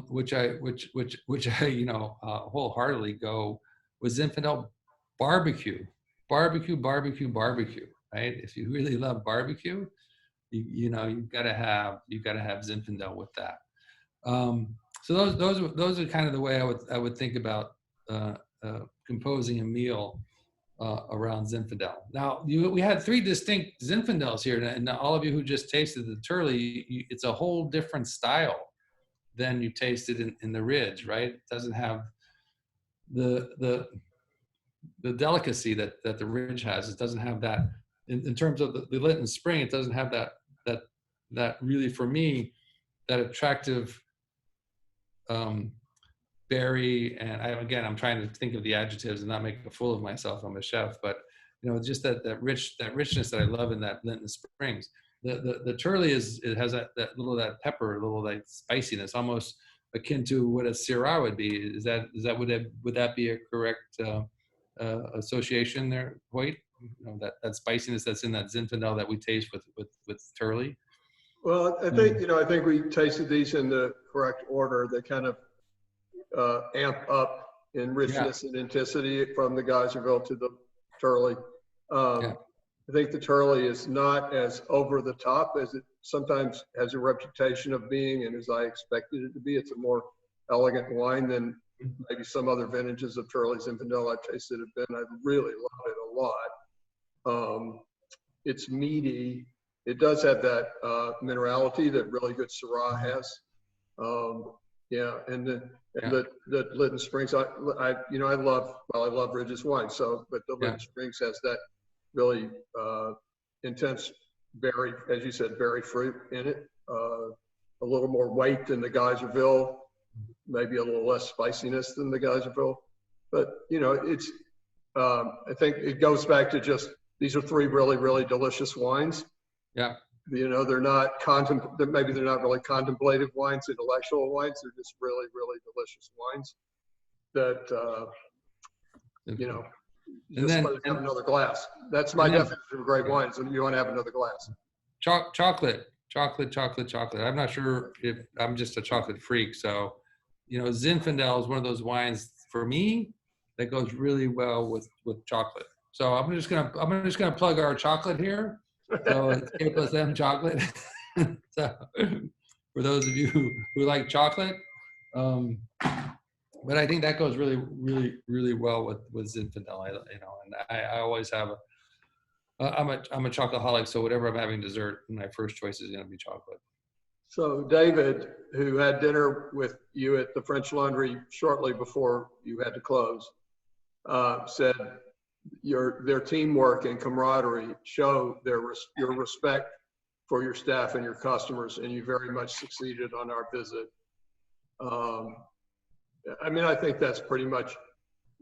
which I wholeheartedly go with Zinfandel barbecue, right? If you really love barbecue, you've got to have Zinfandel with that. So those are kind of the way I would think about composing a meal around Zinfandel. Now, we had 3 distinct Zinfandels here, and all of you who just tasted the Turley, it's a whole different style than you tasted in the Ridge, right? It doesn't have the delicacy that the Ridge has. It doesn't have that in terms of the Lytton Spring. It doesn't have that really, for me, that attractive berry. And I'm trying to think of the adjectives and not make a fool of myself. I'm a chef, but just that richness that I love in that Lytton Springs. The Turley it has that pepper, a little like spiciness, almost akin to what a Syrah would be. Would that be a correct association there, Hoyt? That spiciness that's in that Zinfandel that we taste with Turley. Well, I think we tasted these in the correct order. They kind of amp up in richness and intensity from the Geyserville to the Turley. I think the Turley is not as over the top as it sometimes has a reputation of being, and as I expected it to be. It's a more elegant wine than maybe some other vintages of Turley Zinfandel I've tasted have been. I really love it a lot. It's meaty. It does have that minerality that really good Syrah has. And the Lytton Springs, I love Ridge's wine. But the Lytton Springs has that really intense berry, as you said, berry fruit in it. A little more weight than the Geyserville, maybe a little less spiciness than the Geyserville. But it's I think it goes back to just these are 3 really, really delicious wines. Yeah. They're not maybe they're not really contemplative wines, intellectual wines. They're just really, really delicious wines that have another glass. That's my definition of great wines. And you want to have another glass. Chocolate. I'm not sure if I'm just a chocolate freak. So, Zinfandel is one of those wines for me that goes really well with chocolate. So I'm just gonna plug our chocolate here. So it's K+M chocolate. So for those of you who like chocolate, but I think that goes really, really, really well with Zinfandel. And I always have I'm a chocoholic, so whatever I'm having dessert, my first choice is going to be chocolate. So David, who had dinner with you at the French Laundry shortly before you had to close, said their teamwork and camaraderie show your respect for your staff and your customers, and you very much succeeded on our visit. I think that's pretty much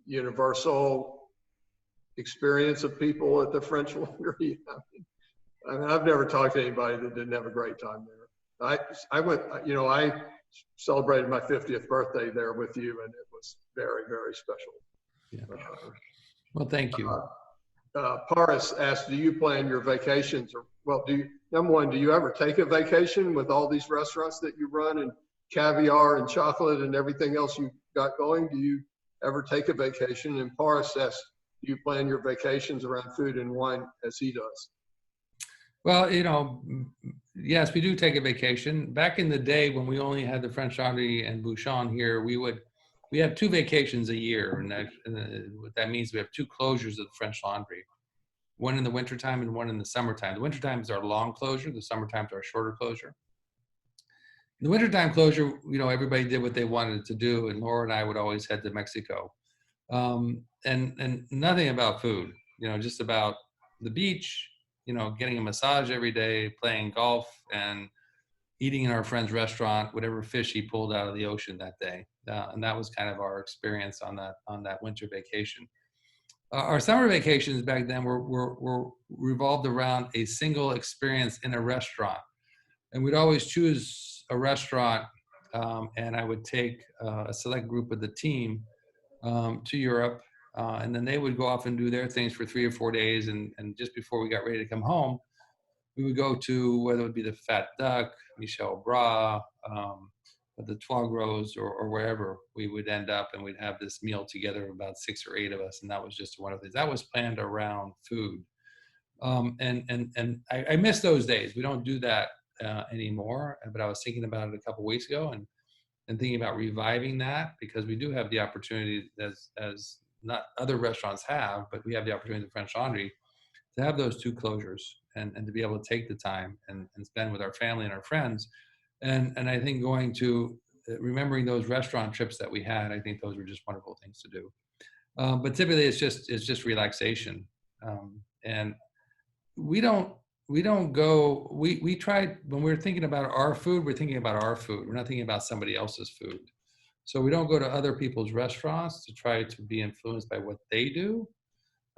universal experience of people at the French Laundry. I've never talked to anybody that didn't have a great time there. I celebrated my 50th birthday there with you, and it was very, very special. Yeah. Well, thank you. Paris asked, do you plan your vacations? Number one, do you ever take a vacation with all these restaurants that you run and caviar and chocolate and everything else you've got going? Do you ever take a vacation? And Paris asked, do you plan your vacations around food and wine as he does? Well, yes, we do take a vacation. Back in the day when we only had the French Laundry and Bouchon here, we have 2 vacations a year. And what that means, we have 2 closures of the French Laundry, one in the wintertime and one in the summertime. The wintertime is our long closure. The summertime is our shorter closure. The wintertime closure, everybody did what they wanted to do. And Laura and I would always head to Mexico. And nothing about food, just about the beach, getting a massage every day, playing golf, and eating in our friend's restaurant, whatever fish he pulled out of the ocean that day. And that was kind of our experience on that winter vacation. Our summer vacations back then were revolved around a single experience in a restaurant. And we'd always choose a restaurant, and I would take a select group of the team to Europe, and then they would go off and do their things for 3 or 4 days. And just before we got ready to come home, we would go to whether it would be the Fat Duck, Michel Bras, the Trois Gros, or wherever we would end up, and we'd have this meal together, about 6 or 8 of us, and that was just one of the things that was planned around food. And I miss those days. We don't do that anymore, but I was thinking about it a couple weeks ago, and thinking about reviving that, because we do have the opportunity, as not other restaurants have, but we have the opportunity at the French Laundry to have those 2 closures, and to be able to take the time and spend with our family and our friends. And I think remembering those restaurant trips that we had, I think those were just wonderful things to do. But typically it's just relaxation. And we tried, when we're thinking about our food, we're thinking about our food. We're not thinking about somebody else's food. So we don't go to other people's restaurants to try to be influenced by what they do,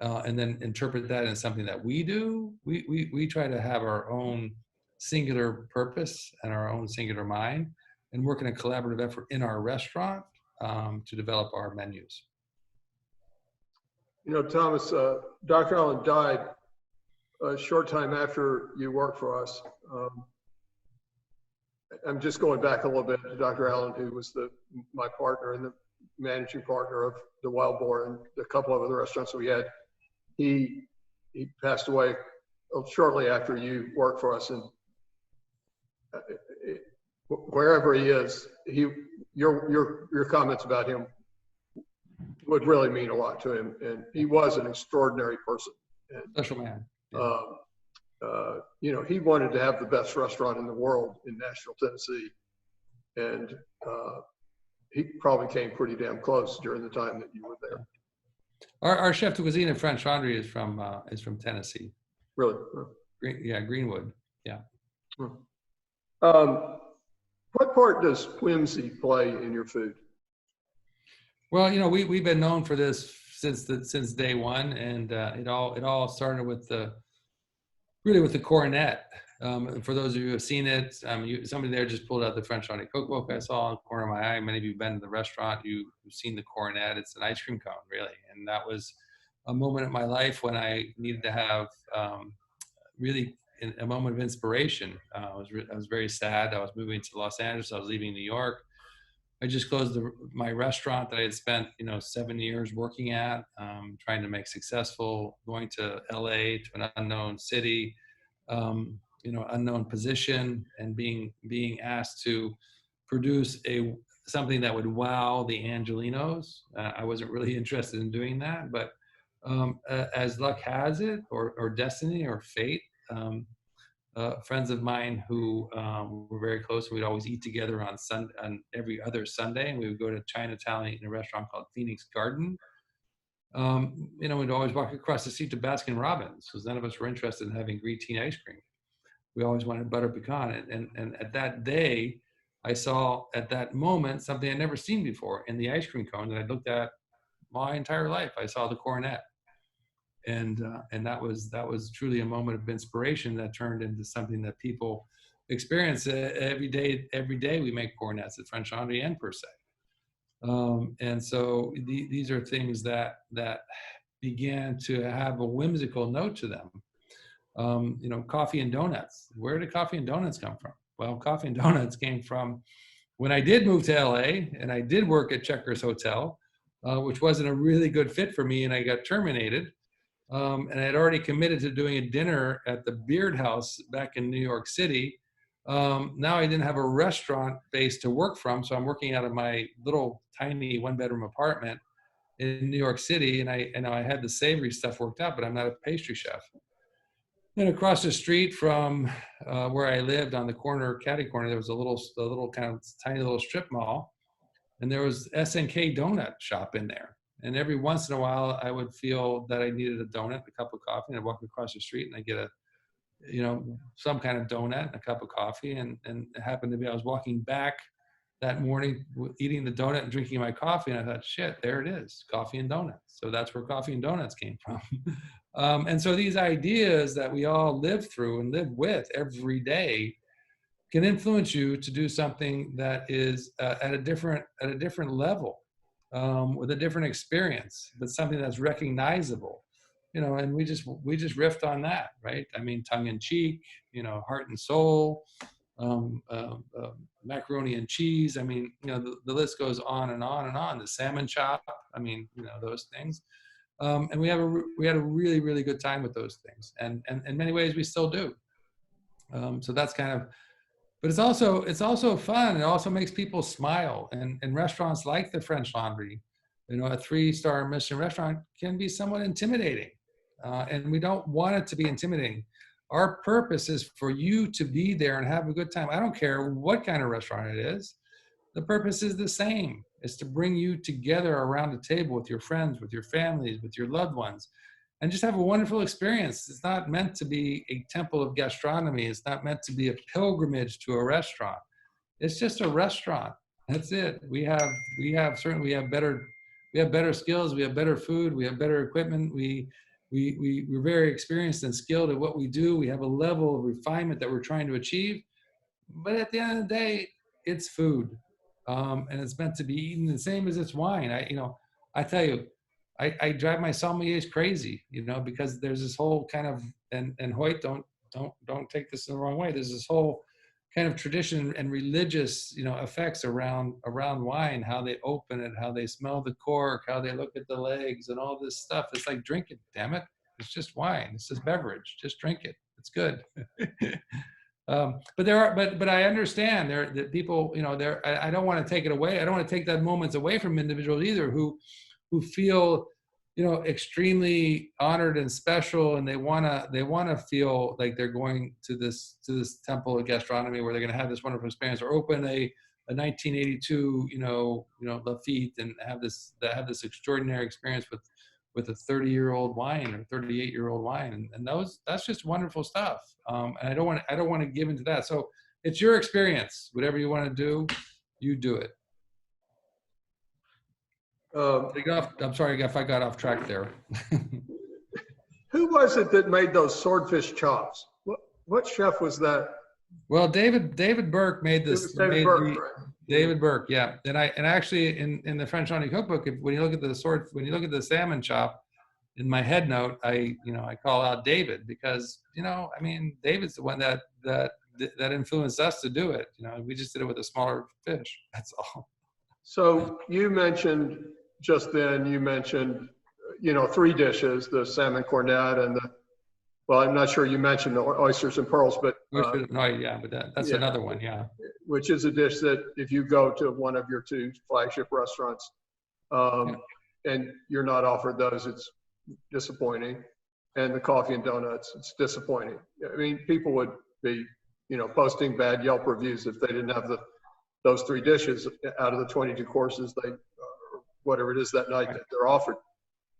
and then interpret that in something that we do. We try to have our own singular purpose and our own singular mind, and work in a collaborative effort in our restaurant to develop our menus. You know, Thomas, Dr. Allen died a short time after you worked for us. I'm just going back a little bit to Dr. Allen, who was my partner and the managing partner of the Wild Boar and a couple of other restaurants that we had. He passed away shortly after you worked for us, and wherever he is, your comments about him would really mean a lot to him, and he was an extraordinary person. And, special man. you know, he wanted to have the best restaurant in the world in Nashville, Tennessee, and he probably came pretty damn close during the time that you were there. Our chef de cuisine at French Laundry is from Tennessee. Really? Greenwood. Yeah. What part does whimsy play in your food? Well, you know, we've been known for this since day one, and it all started with the cornet. For those of you who have seen it, somebody there just pulled out the French Laundry cookbook I saw in the corner of my eye. Many of you have been to the restaurant, you've seen the cornet. It's an ice cream cone, really. And that was a moment in my life when I needed to have really a moment of inspiration. I was very sad. I was moving to Los Angeles. I was leaving New York. I just closed my restaurant that I had spent 7 years working at, trying to make successful, going to LA, to an unknown city, unknown position, and being asked to produce something that would wow the Angelinos. I wasn't really interested in doing that, but as luck has it, or destiny or fate, friends of mine who were very close, we'd always eat together on every other Sunday, and we would go to Chinatown, eat in a restaurant called Phoenix Garden. We'd always walk across the street to Baskin Robbins, because none of us were interested in having green tea ice cream. We always wanted butter pecan. And at that day, I saw at that moment something I'd never seen before in the ice cream cone that I looked at my entire life. I saw the cornet. And that was truly a moment of inspiration that turned into something that people experience every day. Every day we make cornets at French Laundry and per se. And so these are things that began to have a whimsical note to them. Coffee and donuts. Where did coffee and donuts come from? Well, coffee and donuts came from when I did move to LA and I did work at Checkers Hotel, which wasn't a really good fit for me, and I got terminated. And I had already committed to doing a dinner at the Beard House back in New York City. Now I didn't have a restaurant base to work from, so I'm working out of my little tiny 1-bedroom apartment in New York City, and I had the savory stuff worked out, but I'm not a pastry chef. Then across the street from where I lived, on the corner, catty corner, there was a little kind of tiny little strip mall, and there was SNK donut shop in there. And every once in a while, I would feel that I needed a donut, a cup of coffee, and I'd walk across the street and I'd get some kind of donut and a cup of coffee. And it happened to be, I was walking back that morning eating the donut and drinking my coffee, and I thought, shit, there it is, coffee and donuts. So that's where coffee and donuts came from. And so these ideas that we all live through and live with every day can influence you to do something that is at a different level, with a different experience, but something that's recognizable, and we just riffed on that, right? I mean, tongue in cheek, heart and soul, macaroni and cheese. I mean, the list goes on and on and on. The salmon chop. I mean, those things. And we had a really, really good time with those things, and in many ways we still do. So that's kind of, but it's also fun. It also makes people smile, and restaurants like the French Laundry, a 3-star Michelin restaurant, can be somewhat intimidating, and we don't want it to be intimidating. Our purpose is for you to be there and have a good time. I don't care what kind of restaurant it is. The purpose is the same. It's to bring you together around the table with your friends, with your families, with your loved ones, and just have a wonderful experience. It's not meant to be a temple of gastronomy. It's not meant to be a pilgrimage to a restaurant. It's just a restaurant. That's it. We have better skills. We have better food. We have better equipment. We're very experienced and skilled at what we do. We have a level of refinement that we're trying to achieve. But at the end of the day, it's food. And it's meant to be eaten the same as it's wine. I tell you, I drive my sommeliers crazy, because there's this whole kind of, and Hoyt, don't take this in the wrong way. There's this whole kind of tradition and religious, effects around wine, how they open it, how they smell the cork, how they look at the legs and all this stuff. It's like, drink it, damn it. It's just wine. It's just beverage. Just drink it. It's good. But I understand that people, I don't want to take it away. I don't want to take that moments away from individuals either who feel, extremely honored and special, and they want to feel like they're going to this temple of gastronomy where they're going to have this wonderful experience, or open a 1982, Lafite, and have this extraordinary experience with a 30-year-old wine or 38-year-old wine, and that's just wonderful stuff. And I don't want to give into that. So it's your experience. Whatever you want to do, you do it. I'm sorry if I got off track there. Who was it that made those swordfish chops? What chef was that? Well, David Burke made this. David Burke, right? David Burke, yeah. And actually in the French Laundry cookbook, when you look at the salmon chop, in my head note, I call out David, because David's the one that influenced us to do it. We just did it with a smaller fish. That's all. So you mentioned just then, 3 dishes: the salmon cornet and I'm not sure you mentioned the oysters and pearls, but that's another one, yeah. Which is a dish that if you go to one of your 2 flagship restaurants, and you're not offered those, it's disappointing. And the coffee and donuts, it's disappointing. I mean, people would be, posting bad Yelp reviews if they didn't have those 3 dishes out of the 22 courses whatever it is that night that they're offered.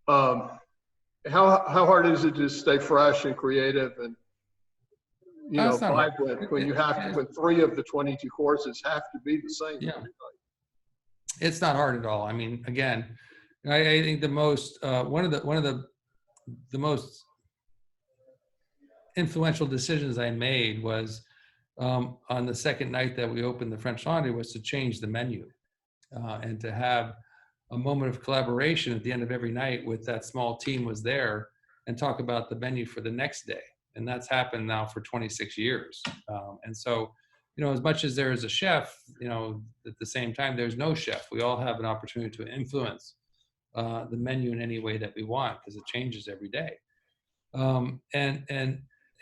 How hard is it to stay fresh and creative and vibrant when 3 of the 22 courses have to be the same? Yeah, it's not hard at all. I mean, again, I think the most one of the most influential decisions I made was on the second night that we opened the French Laundry, was to change the menu and to have a moment of collaboration at the end of every night with that small team was there, and talk about the menu for the next day. And that's happened now for 26 years. And so, as much as there is a chef, at the same time, there's no chef. We all have an opportunity to influence the menu in any way that we want, because it changes every day.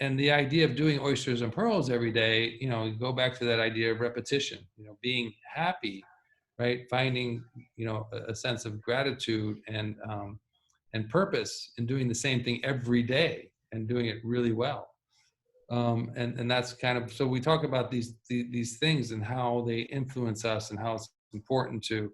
And the idea of doing oysters and pearls every day, go back to that idea of repetition, being happy, right? Finding, a sense of gratitude and purpose in doing the same thing every day and doing it really well. And that's kind of, so we talk about these things and how they influence us, and how it's important to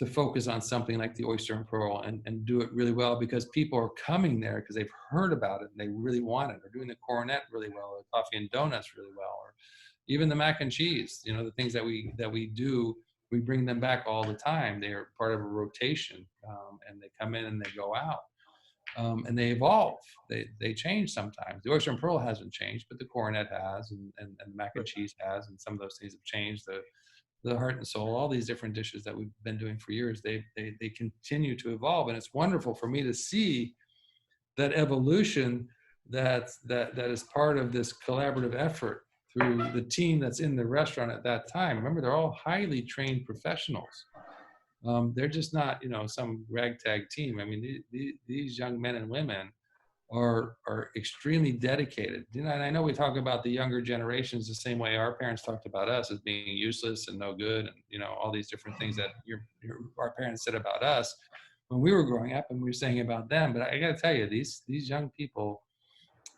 focus on something like the oyster and pearl and do it really well, because people are coming there because they've heard about it and they really want it. They're doing the cornet really well, or coffee and donuts really well, or even the mac and cheese, the things that we do we bring them back all the time. They are part of a rotation, and they come in and they go out. And they evolve. They change sometimes. The oyster and pearl hasn't changed, but the cornet has, and the mac and cheese has, and some of those things have changed. The heart and soul, all these different dishes that we've been doing for years, they continue to evolve, and it's wonderful for me to see that evolution that is part of this collaborative effort through the team that's in the restaurant at that time. Remember, they're all highly trained professionals. They're just not, some ragtag team. I mean, these young men and women are extremely dedicated. And I know we talk about the younger generations the same way our parents talked about us as being useless and no good, and all these different things that our parents said about us when we were growing up, and we were saying about them. But I got to tell you, these young people,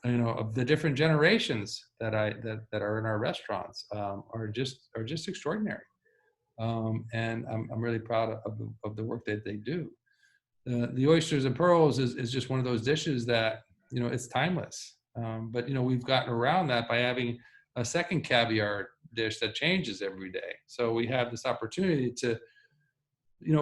of the different generations that are in our restaurants, are just extraordinary. And I'm really proud of the work that they do. The oysters and pearls is just one of those dishes that, it's timeless. But, we've gotten around that by having a second caviar dish that changes every day. So we have this opportunity to,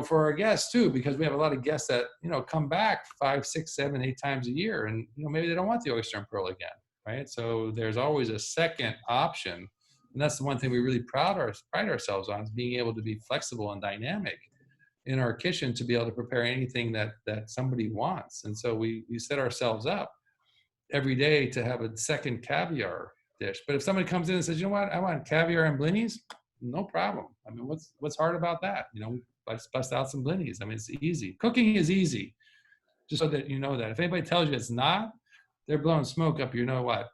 for our guests too, because we have a lot of guests that, come back 5, 6, 7, 8 times a year, and, maybe they don't want the oyster and pearl again, right? So there's always a second option. And that's the one thing we really pride ourselves on, is being able to be flexible and dynamic in our kitchen to be able to prepare anything that somebody wants. And so we set ourselves up every day to have a second caviar dish. But if somebody comes in and says, you know what, I want caviar and blinis, no problem. I mean, what's hard about that? Let's bust out some blinis. I mean, it's easy. Cooking is easy, just so that you know that. If anybody tells you it's not, they're blowing smoke up, what?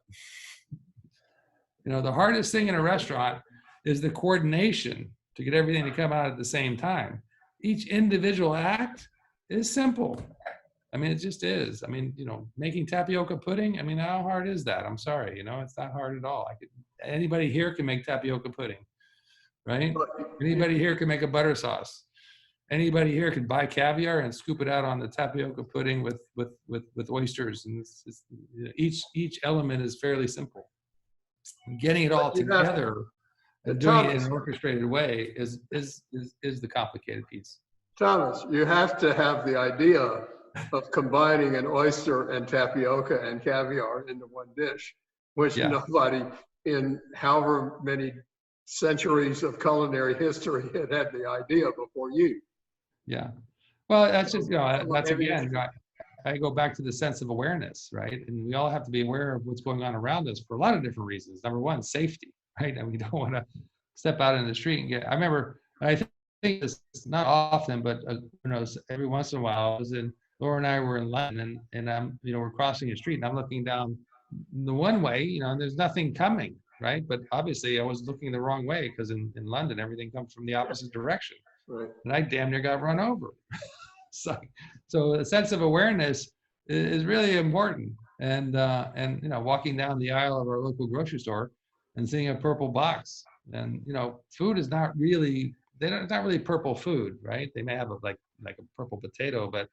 The hardest thing in a restaurant is the coordination to get everything to come out at the same time. Each individual act is simple. I mean, it just is. I mean, making tapioca pudding, I mean, how hard is that? I'm sorry, it's not hard at all. Anybody here can make tapioca pudding, right? Anybody here can make a butter sauce. Anybody here could buy caviar and scoop it out on the tapioca pudding with oysters. And each element is fairly simple. Getting it all together and doing it in an orchestrated way is the complicated piece. Thomas, you have to have the idea of combining an oyster and tapioca and caviar into one dish, which nobody in however many centuries of culinary history had the idea before you. Yeah. Well, that's just, that's again, I go back to the sense of awareness, right? And we all have to be aware of what's going on around us for a lot of different reasons. Number one, safety, right? And we don't want to step out in the street and I remember, I think it's not often, but every once in a while, Laura and I were in London, and I'm, we're crossing a street, and I'm looking down the one way, and there's nothing coming, right? But obviously, I was looking the wrong way, because in London, everything comes from the opposite direction, right. And I damn near got run over. So a sense of awareness is really important, and walking down the aisle of our local grocery store and seeing a purple box, and food is not really. It's not really purple food, right? They may have like a purple potato, but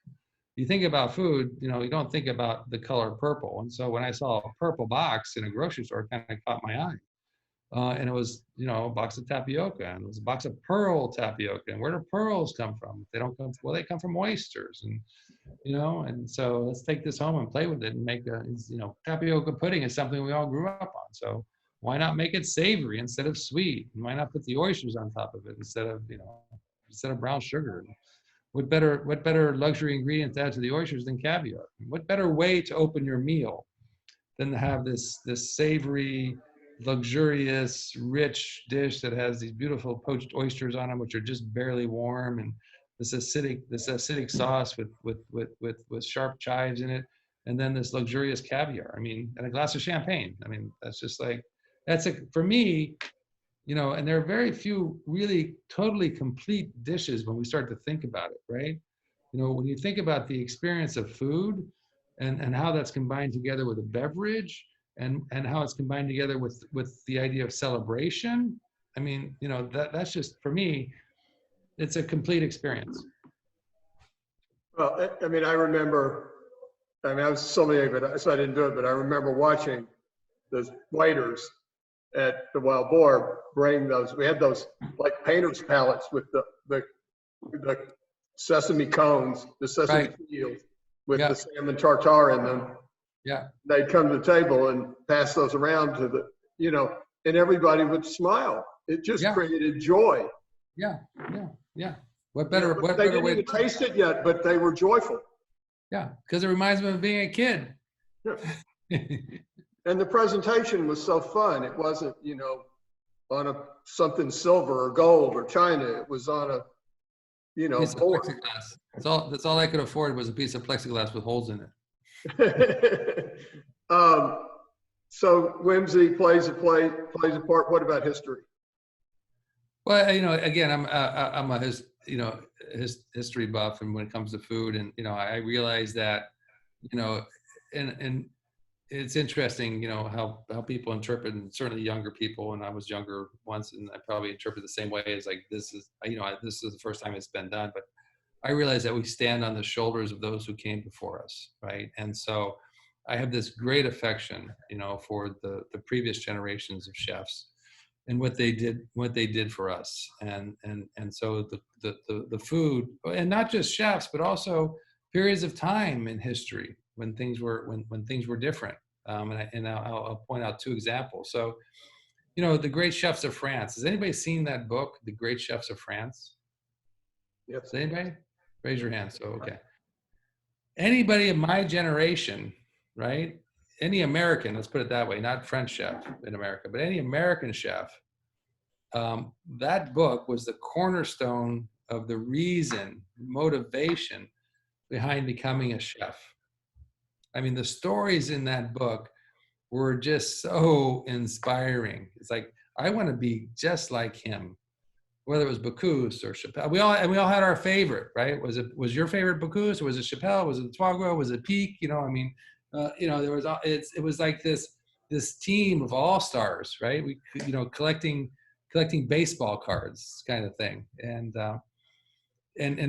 you think about food, you don't think about the color purple. And so when I saw a purple box in a grocery store, it kind of caught my eye. And it was, a box of tapioca, and it was a box of pearl tapioca. And where do pearls come from? They don't come, well, they come from oysters. And, and so let's take this home and play with it and make tapioca pudding is something we all grew up on. So why not make it savory instead of sweet? And why not put the oysters on top of it instead of brown sugar? What better luxury ingredient to add to the oysters than caviar? What better way to open your meal than to have this savory, luxurious, rich dish that has these beautiful poached oysters on them, which are just barely warm, and this acidic sauce with sharp chives in it, and then this luxurious caviar. I mean, and a glass of champagne. I mean, for me, and there are very few really totally complete dishes when we start to think about it, right? When you think about the experience of food and how that's combined together with a beverage and how it's combined together with the idea of celebration, I mean, that's just, for me, it's a complete experience. Well, I mean, I was so many, so I didn't do it, but I remember watching the waiters at the Wild Boar bring those. We had those like painter's palettes with the sesame cones, the sesame Right. peels with Yeah. the salmon tartare in them. Yeah. They'd come to the table and pass those around to the, and everybody would smile. It just Yeah. created joy. Yeah. Yeah. Yeah. What They better didn't way? even taste it yet, but they were joyful. Yeah, because it reminds me of being a kid. Yeah. And the presentation was so fun. It wasn't, on something silver or gold or china. It was on a, Piece of board. plexiglass. That's all I could afford was a piece of plexiglass with holes in it. So whimsy plays a part. What about history? Well, again, I'm a history buff, and when it comes to food, and I realize that, and it's interesting, how people interpret, and certainly younger people, and I was younger once, and I probably interpret the same way as like this is the first time it's been done, but I realize that we stand on the shoulders of those who came before us, right? And so I have this great affection, for the previous generations of chefs and what they did for us. And so the food, and not just chefs, but also periods of time in history when things were different. And I'll point out two examples. So, the Great Chefs of France. Has anybody seen that book, The Great Chefs of France? Yes. Has anybody? Raise your hand. So, okay. Anybody of my generation, right? Any American, let's put it that way, not French chef in America, but any American chef, that book was the cornerstone of the motivation behind becoming a chef. I mean, the stories in that book were just so inspiring. It's like, I want to be just like him, whether it was Bocuse or Chappelle. We all had our favorite, right? Was your favorite Bocuse, or was it Chappelle? Was it Foie Gras? Was it Pique? There was, it was like this team of all-stars, right? We, collecting baseball cards kind of thing. And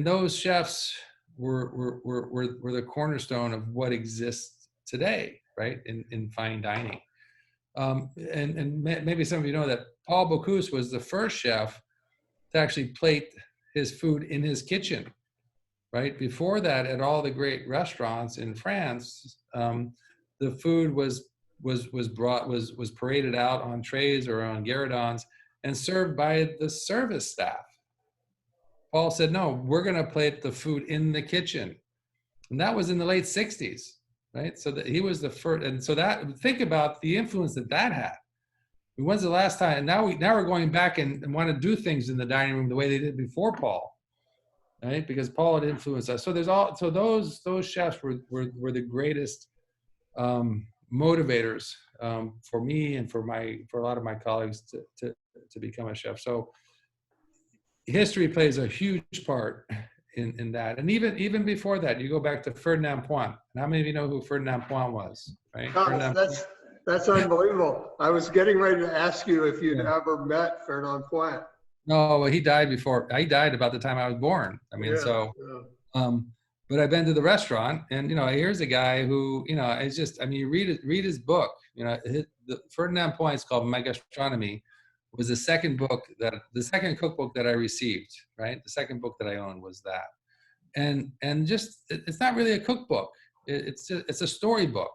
those chefs were the cornerstone of what exists today, right? In fine dining. And maybe some of you know that Paul Bocuse was the first chef to actually plate his food in his kitchen, right? Before that, at all the great restaurants in France, the food was paraded out on trays or on gueridons and served by the service staff. Paul said, no, we're going to plate the food in the kitchen. And that was in the late 60s, right? So that he was the first. And so think about the influence that had. When's the last time? And now we're going back and want to do things in the dining room the way they did before Paul, right? Because Paul had influenced us. So those chefs were the greatest motivators for me and for a lot of my colleagues to become a chef. So history plays a huge part in that. And even before that, you go back to Ferdinand Point. And how many of you know who Ferdinand Point was, right? That's unbelievable. I was getting ready to ask you if you'd ever met Ferdinand Point. No, well, he died about the time I was born. I mean, but I've been to the restaurant, and here's a guy who, it's just, I mean, you read his book. Ferdinand Point is called My Gastronomy. Was the second cookbook that I received, right? The second book that I owned was that, and just it's not really a cookbook. It's a storybook,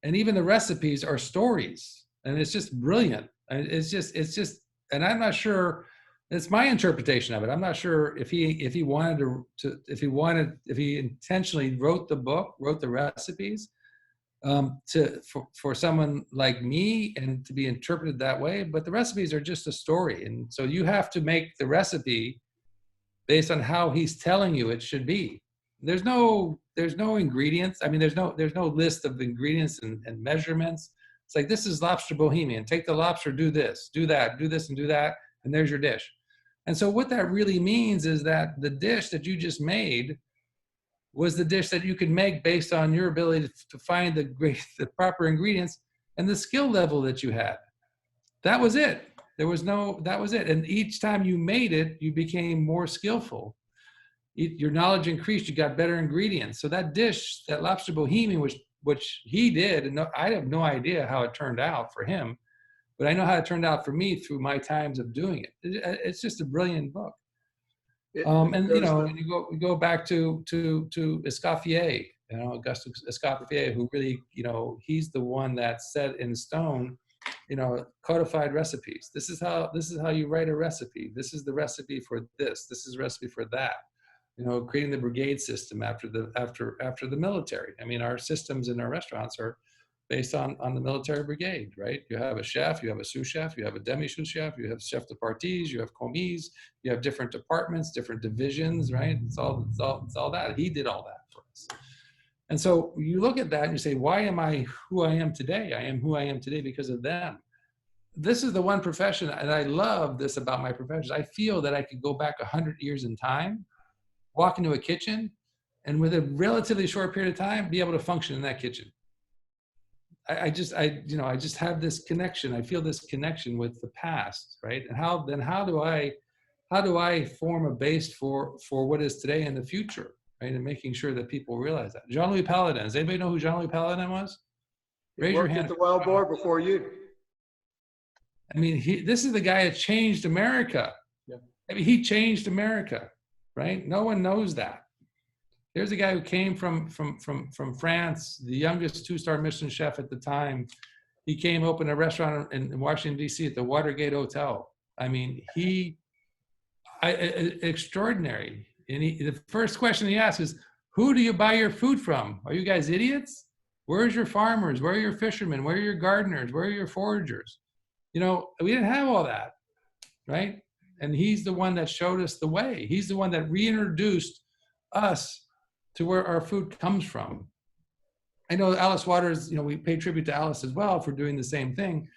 and even the recipes are stories, and it's just brilliant. And it's just, and I'm not sure. It's my interpretation of it. I'm not sure if he intentionally wrote the recipes for someone like me and to be interpreted that way, but the recipes are just a story. And so you have to make the recipe based on how he's telling you it should be. There's no ingredients. I mean, there's no list of ingredients and measurements. It's like, this is lobster bohemian. Take the lobster, do this, do that, do this and do that, and there's your dish. And so what that really means is that the dish that you just made was the dish that you could make based on your ability to find the proper ingredients and the skill level that you had. That was it. That was it. And each time you made it, you became more skillful. Your knowledge increased, you got better ingredients. So that dish, that lobster bohemian, which he did, and I have no idea how it turned out for him, but I know how it turned out for me through my times of doing it. It's just a brilliant book. And you know, and you go back to Escoffier, you know, Auguste Escoffier, who really, you know, he's the one that set in stone, you know, codified recipes. This is how you write a recipe. This is the recipe for this. This is the recipe for that. You know, creating the brigade system after the military. I mean, our systems in our restaurants are based on the military brigade, right? You have a chef, you have a sous chef, you have a demi-sous chef, you have chef de parties, you have commis, you have different departments, different divisions, right? It's all that. He did all that for us. And so you look at that and you say, why am I who I am today? I am who I am today because of them. This is the one profession, and I love this about my profession. I feel that I could go back 100 years in time, walk into a kitchen, and with a relatively short period of time, be able to function in that kitchen. I just have this connection. I feel this connection with the past, right? And how do I form a base for what is today and the future, right? And making sure that people realize that. Jean-Louis Paladin. Does anybody know who Jean-Louis Paladin was? Raise your hand. At the Wild Boar before you. I mean, this is the guy that changed America. Yeah. I mean, he changed America, right? No one knows that. Here's a guy who came from France, the youngest 2-star Michelin chef at the time. He came, opened a restaurant in Washington, D.C. at the Watergate Hotel. I mean, extraordinary. And the first question he asked is, who do you buy your food from? Are you guys idiots? Where's your farmers? Where are your fishermen? Where are your gardeners? Where are your foragers? You know, we didn't have all that, right? And he's the one that showed us the way. He's the one that reintroduced us to where our food comes from. I know Alice Waters, you know, we pay tribute to Alice as well for doing the same thing.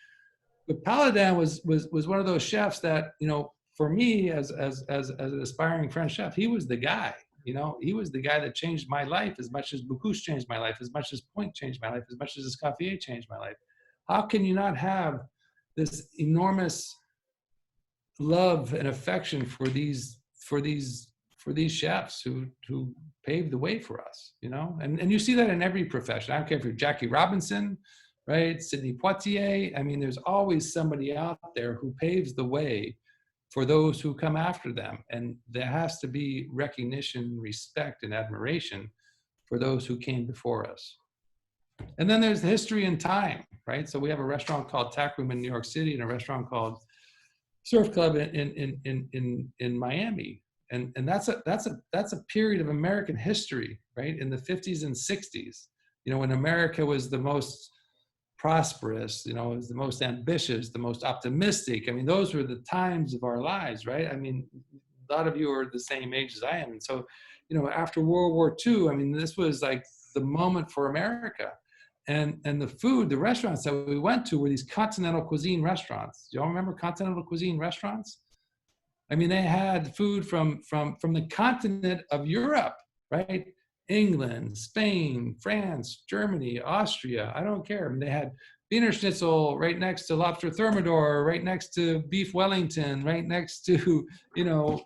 But Paladin was one of those chefs that, you know, for me as an aspiring French chef, he was the guy. You know, he was the guy that changed my life as much as Bocuse changed my life, as much as Point changed my life, as much as Escoffier changed my life. How can you not have this enormous love and affection for these chefs who paved the way for us, you know? And you see that in every profession. I don't care if you're Jackie Robinson, right? Sidney Poitier. I mean, there's always somebody out there who paves the way for those who come after them. And there has to be recognition, respect, and admiration for those who came before us. And then there's history and time, right? So we have a restaurant called Tack Room in New York City and a restaurant called Surf Club in Miami. And that's a period of American history, right? In the 50s and 60s, you know, when America was the most prosperous, you know, was the most ambitious, the most optimistic. I mean, those were the times of our lives, right? I mean, a lot of you are the same age as I am. And so, you know, after World War II, I mean, this was like the moment for America. And the food, the restaurants that we went to were these continental cuisine restaurants. Do y'all remember continental cuisine restaurants? I mean, they had food from the continent of Europe, right? England, Spain, France, Germany, Austria, I don't care. I mean, they had Wiener Schnitzel right next to lobster thermidor, right next to beef Wellington, right next to, you know,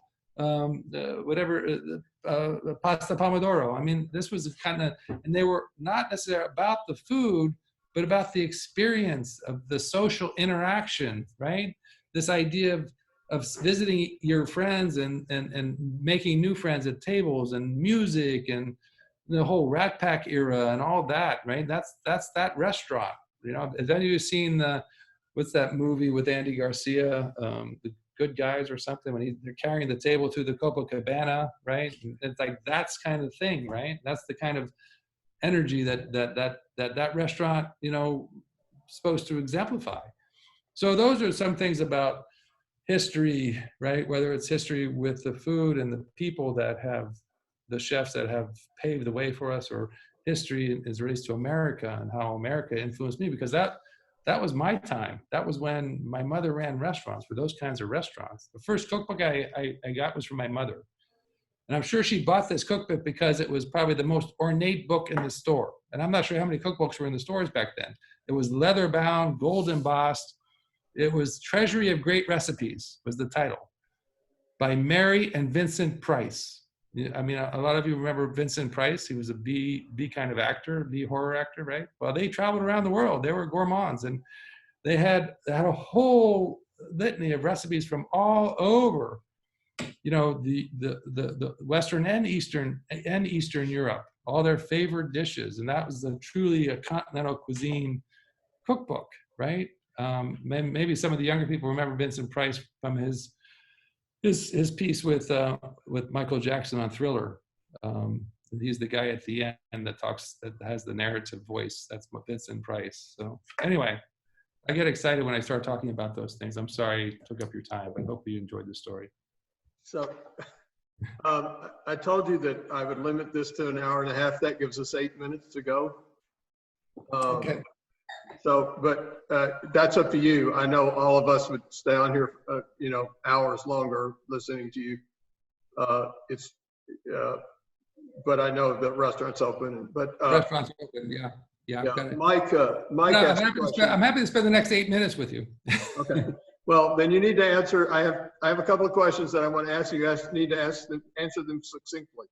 pasta pomodoro. I mean, this was kind of, and they were not necessarily about the food, but about the experience of the social interaction, right? This idea of visiting your friends and making new friends at tables and music and the whole Rat Pack era and all that, right? That's that restaurant. You know, have any of you seen what's that movie with Andy Garcia, The Good Guys or something, when they're carrying the table through the Copacabana, right? And it's like, that's kind of thing, right? That's the kind of energy that restaurant, you know, supposed to exemplify. So those are some things about history, right? Whether it's history with the food and the people that have, the chefs that have paved the way for us, or history as relates to America and how America influenced me, because that was my time. That was when my mother ran restaurants, for those kinds of restaurants. The first cookbook I got was from my mother. And I'm sure she bought this cookbook because it was probably the most ornate book in the store. And I'm not sure how many cookbooks were in the stores back then. It was leather bound, gold embossed. It was Treasury of Great Recipes was the title, by Mary and Vincent Price. I mean, a lot of you remember Vincent Price. He was a B kind of actor, B horror actor, right? Well, they traveled around the world. They were gourmands. And they had a whole litany of recipes from all over, the Western and Eastern Europe, all their favorite dishes, and that was truly a continental cuisine cookbook, right? Maybe some of the younger people remember Vincent Price from his piece with Michael Jackson on Thriller. He's the guy at the end that has the narrative voice. That's Vincent Price. So anyway, I get excited when I start talking about those things. I'm sorry I took up your time, but I hope you enjoyed the story. So I told you that I would limit this to an hour and a half. That gives us 8 minutes to go. Okay. So, but that's up to you. I know all of us would stay on here, hours longer listening to you. But I know the restaurant's open. But restaurant's open, yeah. Yeah, yeah. Mike I'm happy to spend the next 8 minutes with you. Okay. Well, then you need to answer. I have a couple of questions that I want to ask you. You guys need to answer them succinctly.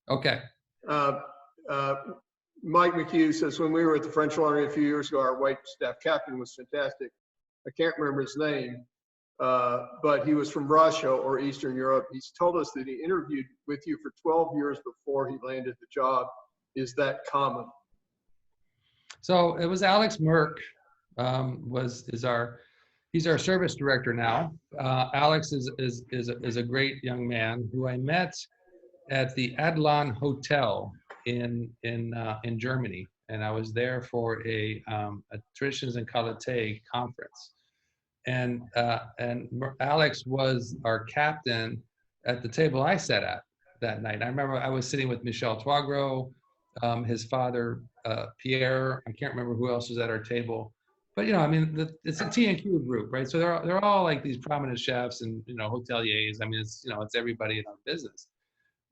Okay. Mike McHugh says, when we were at the French Laundry a few years ago, our wait staff captain was fantastic. I can't remember his name, but he was from Russia or Eastern Europe. He's told us that he interviewed with you for 12 years before he landed the job. Is that common? So it was Alex Merck, he's our service director now. Alex is a great young man who I met at the Adlon Hotel in Germany, and I was there for a Traditions and Qualité conference, and Alex was our captain at the table I sat at that night. I remember I was sitting with Michel Toigro, his father Pierre. I can't remember who else was at our table, but it's a T&Q group, right? So they're all like these prominent chefs and hoteliers. I mean, it's everybody in our business.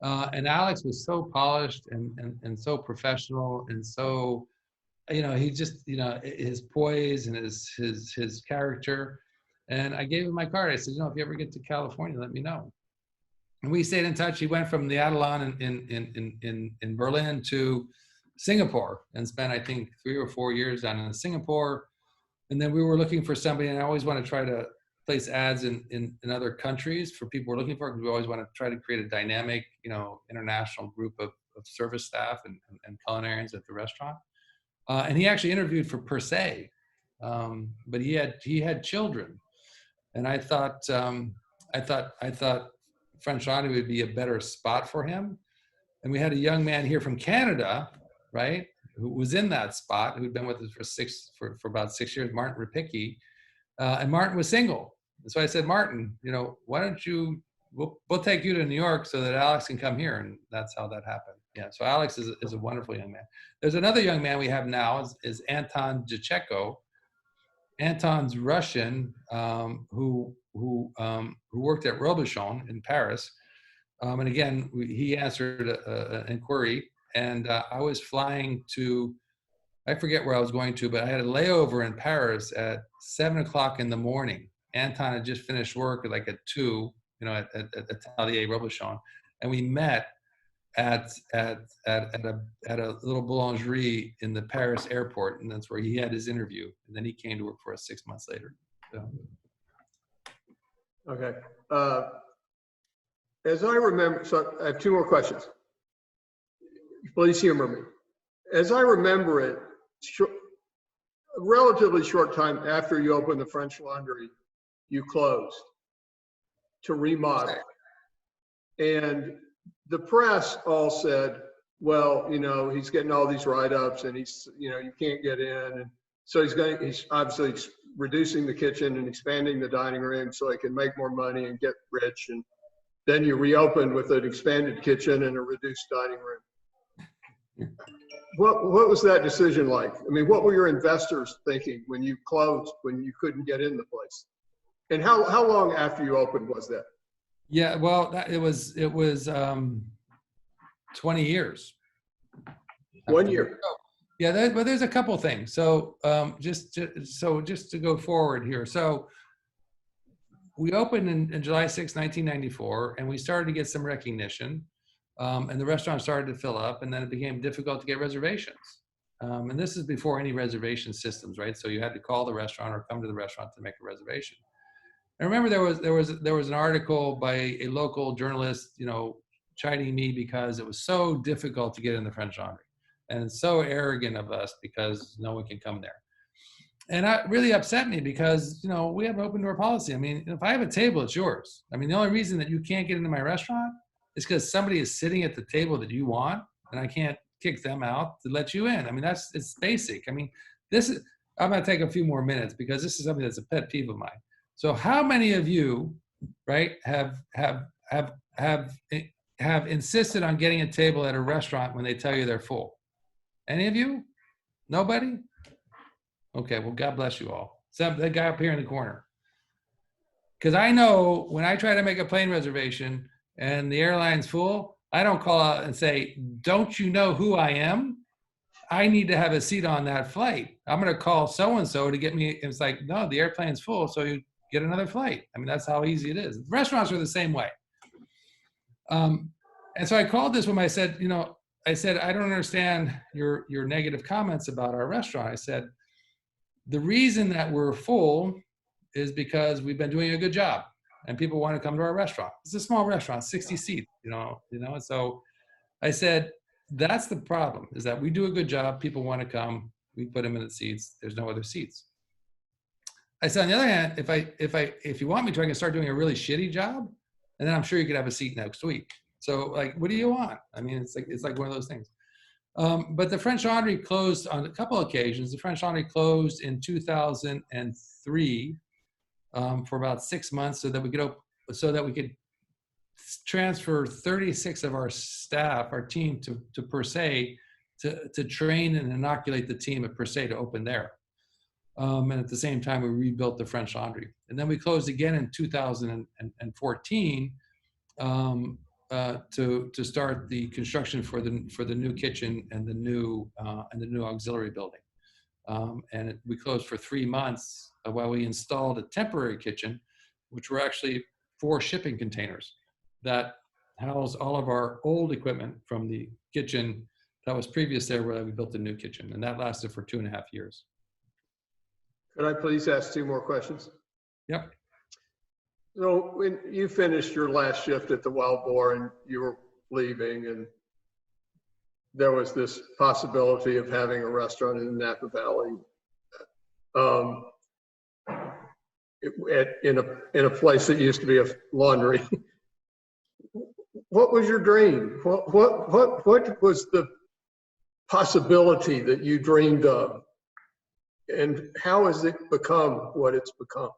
And Alex was so polished and so professional, and so he just his poise and his character. And I gave him my card. I said, if you ever get to California, let me know. And we stayed in touch. He went from the Adlon in Berlin to Singapore and spent, I think, 3 or 4 years down in Singapore. And then we were looking for somebody, and I always want to try to place ads in other countries for people we're looking for, because we always want to try to create a dynamic, international group of service staff and culinarians at the restaurant. And he actually interviewed for Per Se, but he had children, and I thought French Laundry would be a better spot for him. And we had a young man here from Canada, right, who was in that spot, who'd been with us for about 6 years, Martin Rapicki. And Martin was single. And so I said, Martin, why don't we'll take you to New York so that Alex can come here. And that's how that happened. Yeah. So Alex is a wonderful young man. There's another young man we have now is Anton Jacheko. Anton's Russian, who worked at Robuchon in Paris. And again, he answered an inquiry, and I was flying to, I forget where I was going to, but I had a layover in Paris at 7 o'clock in the morning. Anton had just finished work at 2, at Atelier Robuchon, and we met at a little boulangerie in the Paris airport, and that's where he had his interview. And then he came to work for us 6 months later. So. Okay. As I remember, so I have 2 more questions. Please humor me. As I remember it, a relatively short time after you opened the French Laundry, you closed to remodel. And the press all said, well, he's getting all these write-ups, and he's, you can't get in. And so he's obviously reducing the kitchen and expanding the dining room so he can make more money and get rich. And then you reopened with an expanded kitchen and a reduced dining room. What was that decision like? I mean, what were your investors thinking when you closed, when you couldn't get in the place? And how long after you opened was that? Yeah, well, it was 20 years. 1 year. Yeah, but there's a couple things. So just to go forward here. So we opened in July 6, 1994, and we started to get some recognition. And the restaurant started to fill up, and then it became difficult to get reservations. And this is before any reservation systems, right? So you had to call the restaurant or come to the restaurant to make a reservation. I remember there was an article by a local journalist, chiding me because it was so difficult to get in the French Laundry, and it's so arrogant of us because no one can come there. And that really upset me because, we have an open door policy. I mean, if I have a table, it's yours. I mean, the only reason that you can't get into my restaurant is because somebody is sitting at the table that you want, and I can't kick them out to let you in. I mean, it's basic. I mean, I'm going to take a few more minutes because this is something that's a pet peeve of mine. So how many of you, right, have insisted on getting a table at a restaurant when they tell you they're full? Any of you? Nobody? Okay, well, God bless you all. That guy up here in the corner. Because I know when I try to make a plane reservation and the airline's full, I don't call out and say, don't you know who I am? I need to have a seat on that flight. I'm going to call so-and-so to get me. It's like, no, the airplane's full, so you get another flight. I mean, that's how easy it is. Restaurants are the same way. And so I called this when I said, I don't understand your negative comments about our restaurant. I said, the reason that we're full is because we've been doing a good job and people want to come to our restaurant. It's a small restaurant, 60 seats, and so I said, that's the problem, is that we do a good job. People want to come. We put them in the seats. There's no other seats. I said, on the other hand, if you want me to, I can start doing a really shitty job, and then I'm sure you could have a seat next week. So like, what do you want? I mean, it's like one of those things. But the French Laundry closed on a couple of occasions. The French Laundry closed in 2003 for about 6 months so that we could transfer 36 of our staff, our team, to Per Se to train and inoculate the team at Per Se to open there. And at the same time, we rebuilt the French Laundry. And then we closed again in 2014 to start the construction for the new kitchen and the new auxiliary building. And we closed for 3 months while we installed a temporary kitchen, which were actually 4 shipping containers that house all of our old equipment from the kitchen that was previous there, where we built a new kitchen, and that lasted for 2.5 years. Could I please ask 2 more questions? Yep. So when you finished your last shift at the Wild Boar and you were leaving, and there was this possibility of having a restaurant in the Napa Valley, in a place that used to be a laundry. What was your dream? What was the possibility that you dreamed of, and how has it become what it's become?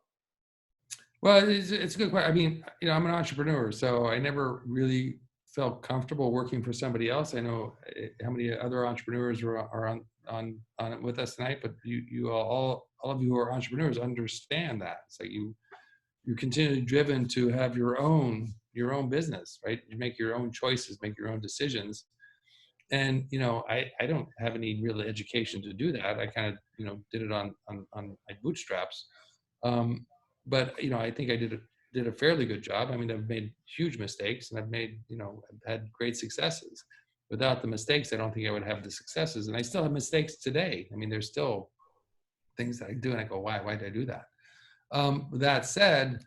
Well, it's a good question. I mean, I'm an entrepreneur, so I never really felt comfortable working for somebody else. I know how many other entrepreneurs are on it with us tonight, but you all of you who are entrepreneurs understand that. So you're continually driven to have your own business, right? You make your own choices, make your own decisions. And, I don't have any real education to do that. I kind of, did it on my bootstraps. But, I think I did a fairly good job. I mean, I've made huge mistakes, and I've had great successes. Without the mistakes, I don't think I would have the successes. And I still have mistakes today. I mean, there's still things that I do and I go, why did I do that? That said,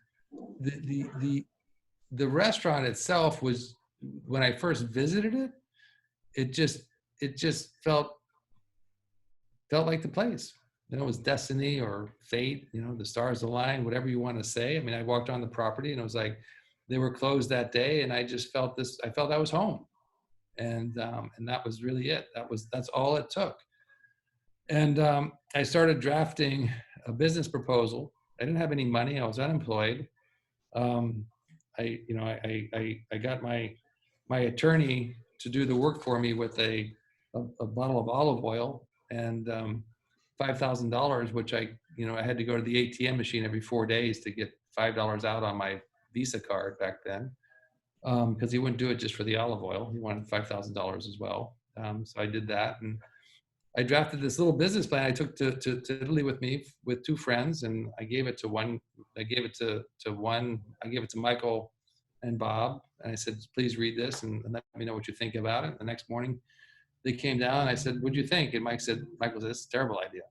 the restaurant itself was, when I first visited it, it just felt like the place. It was destiny or fate, the stars aligned, whatever you want to say. I mean, I walked on the property and it was like they were closed that day, and I just felt I felt I was home, and that was really it. That's all it took. And I started drafting a business proposal. I didn't have any money. I was unemployed. I got my attorney to do the work for me with a bottle of olive oil and $5,000, which I had to go to the ATM machine every 4 days to get $5 out on my Visa card back then, because he wouldn't do it just for the olive oil. He wanted $5,000 as well. So I did that, and I drafted this little business plan I took to Italy with me with 2 friends, and I gave it to one. I gave it to Michael and Bob, and I said, please read this and let me know what you think about it. The next morning, they came down. I said, "What'd you think?" And Michael said, "This is a terrible idea.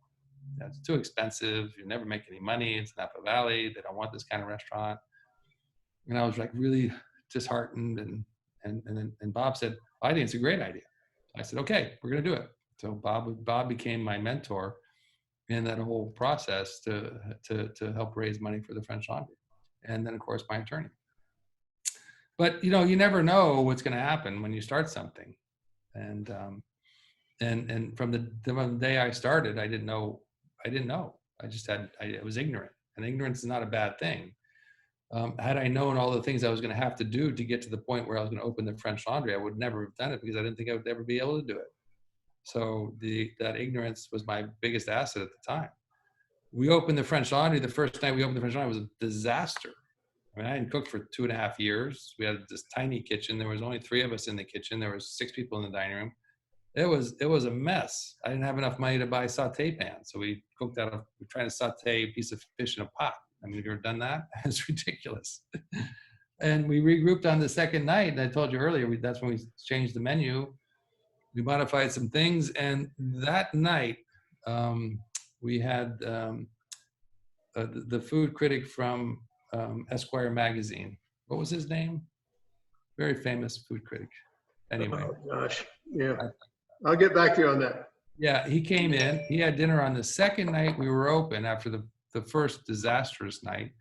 It's too expensive. You never make any money. It's Napa Valley. They don't want this kind of restaurant." And I was like really disheartened. And Bob said, "I think it's a great idea." I said, "Okay, we're going to do it." So Bob became my mentor in that whole process to help raise money for the French Laundry. And then of course my attorney. But you never know what's going to happen when you start something. And from the day I started, I didn't know. I was ignorant, and ignorance is not a bad thing. Had I known all the things I was going to have to do to get to the point where I was going to open the French Laundry, I would never have done it because I didn't think I would ever be able to do it. So that ignorance was my biggest asset at the time. We opened the French Laundry. The first night we opened the French Laundry was a disaster. I mean, I hadn't cooked for 2.5 years. We had this tiny kitchen. There was only 3 of us in the kitchen. There was 6 people in the dining room. It was a mess. I didn't have enough money to buy saute pans. So we tried to saute a piece of fish in a pot. I mean, have you ever done that? It's ridiculous. And we regrouped on the second night. And I told you earlier, that's when we changed the menu. We modified some things. And that night, we had the food critic from Esquire magazine. What was his name? Very famous food critic. Anyway. Oh, gosh. Yeah. I'll get back to you on that. Yeah, he came in. He had dinner on the second night we were open after the first disastrous night.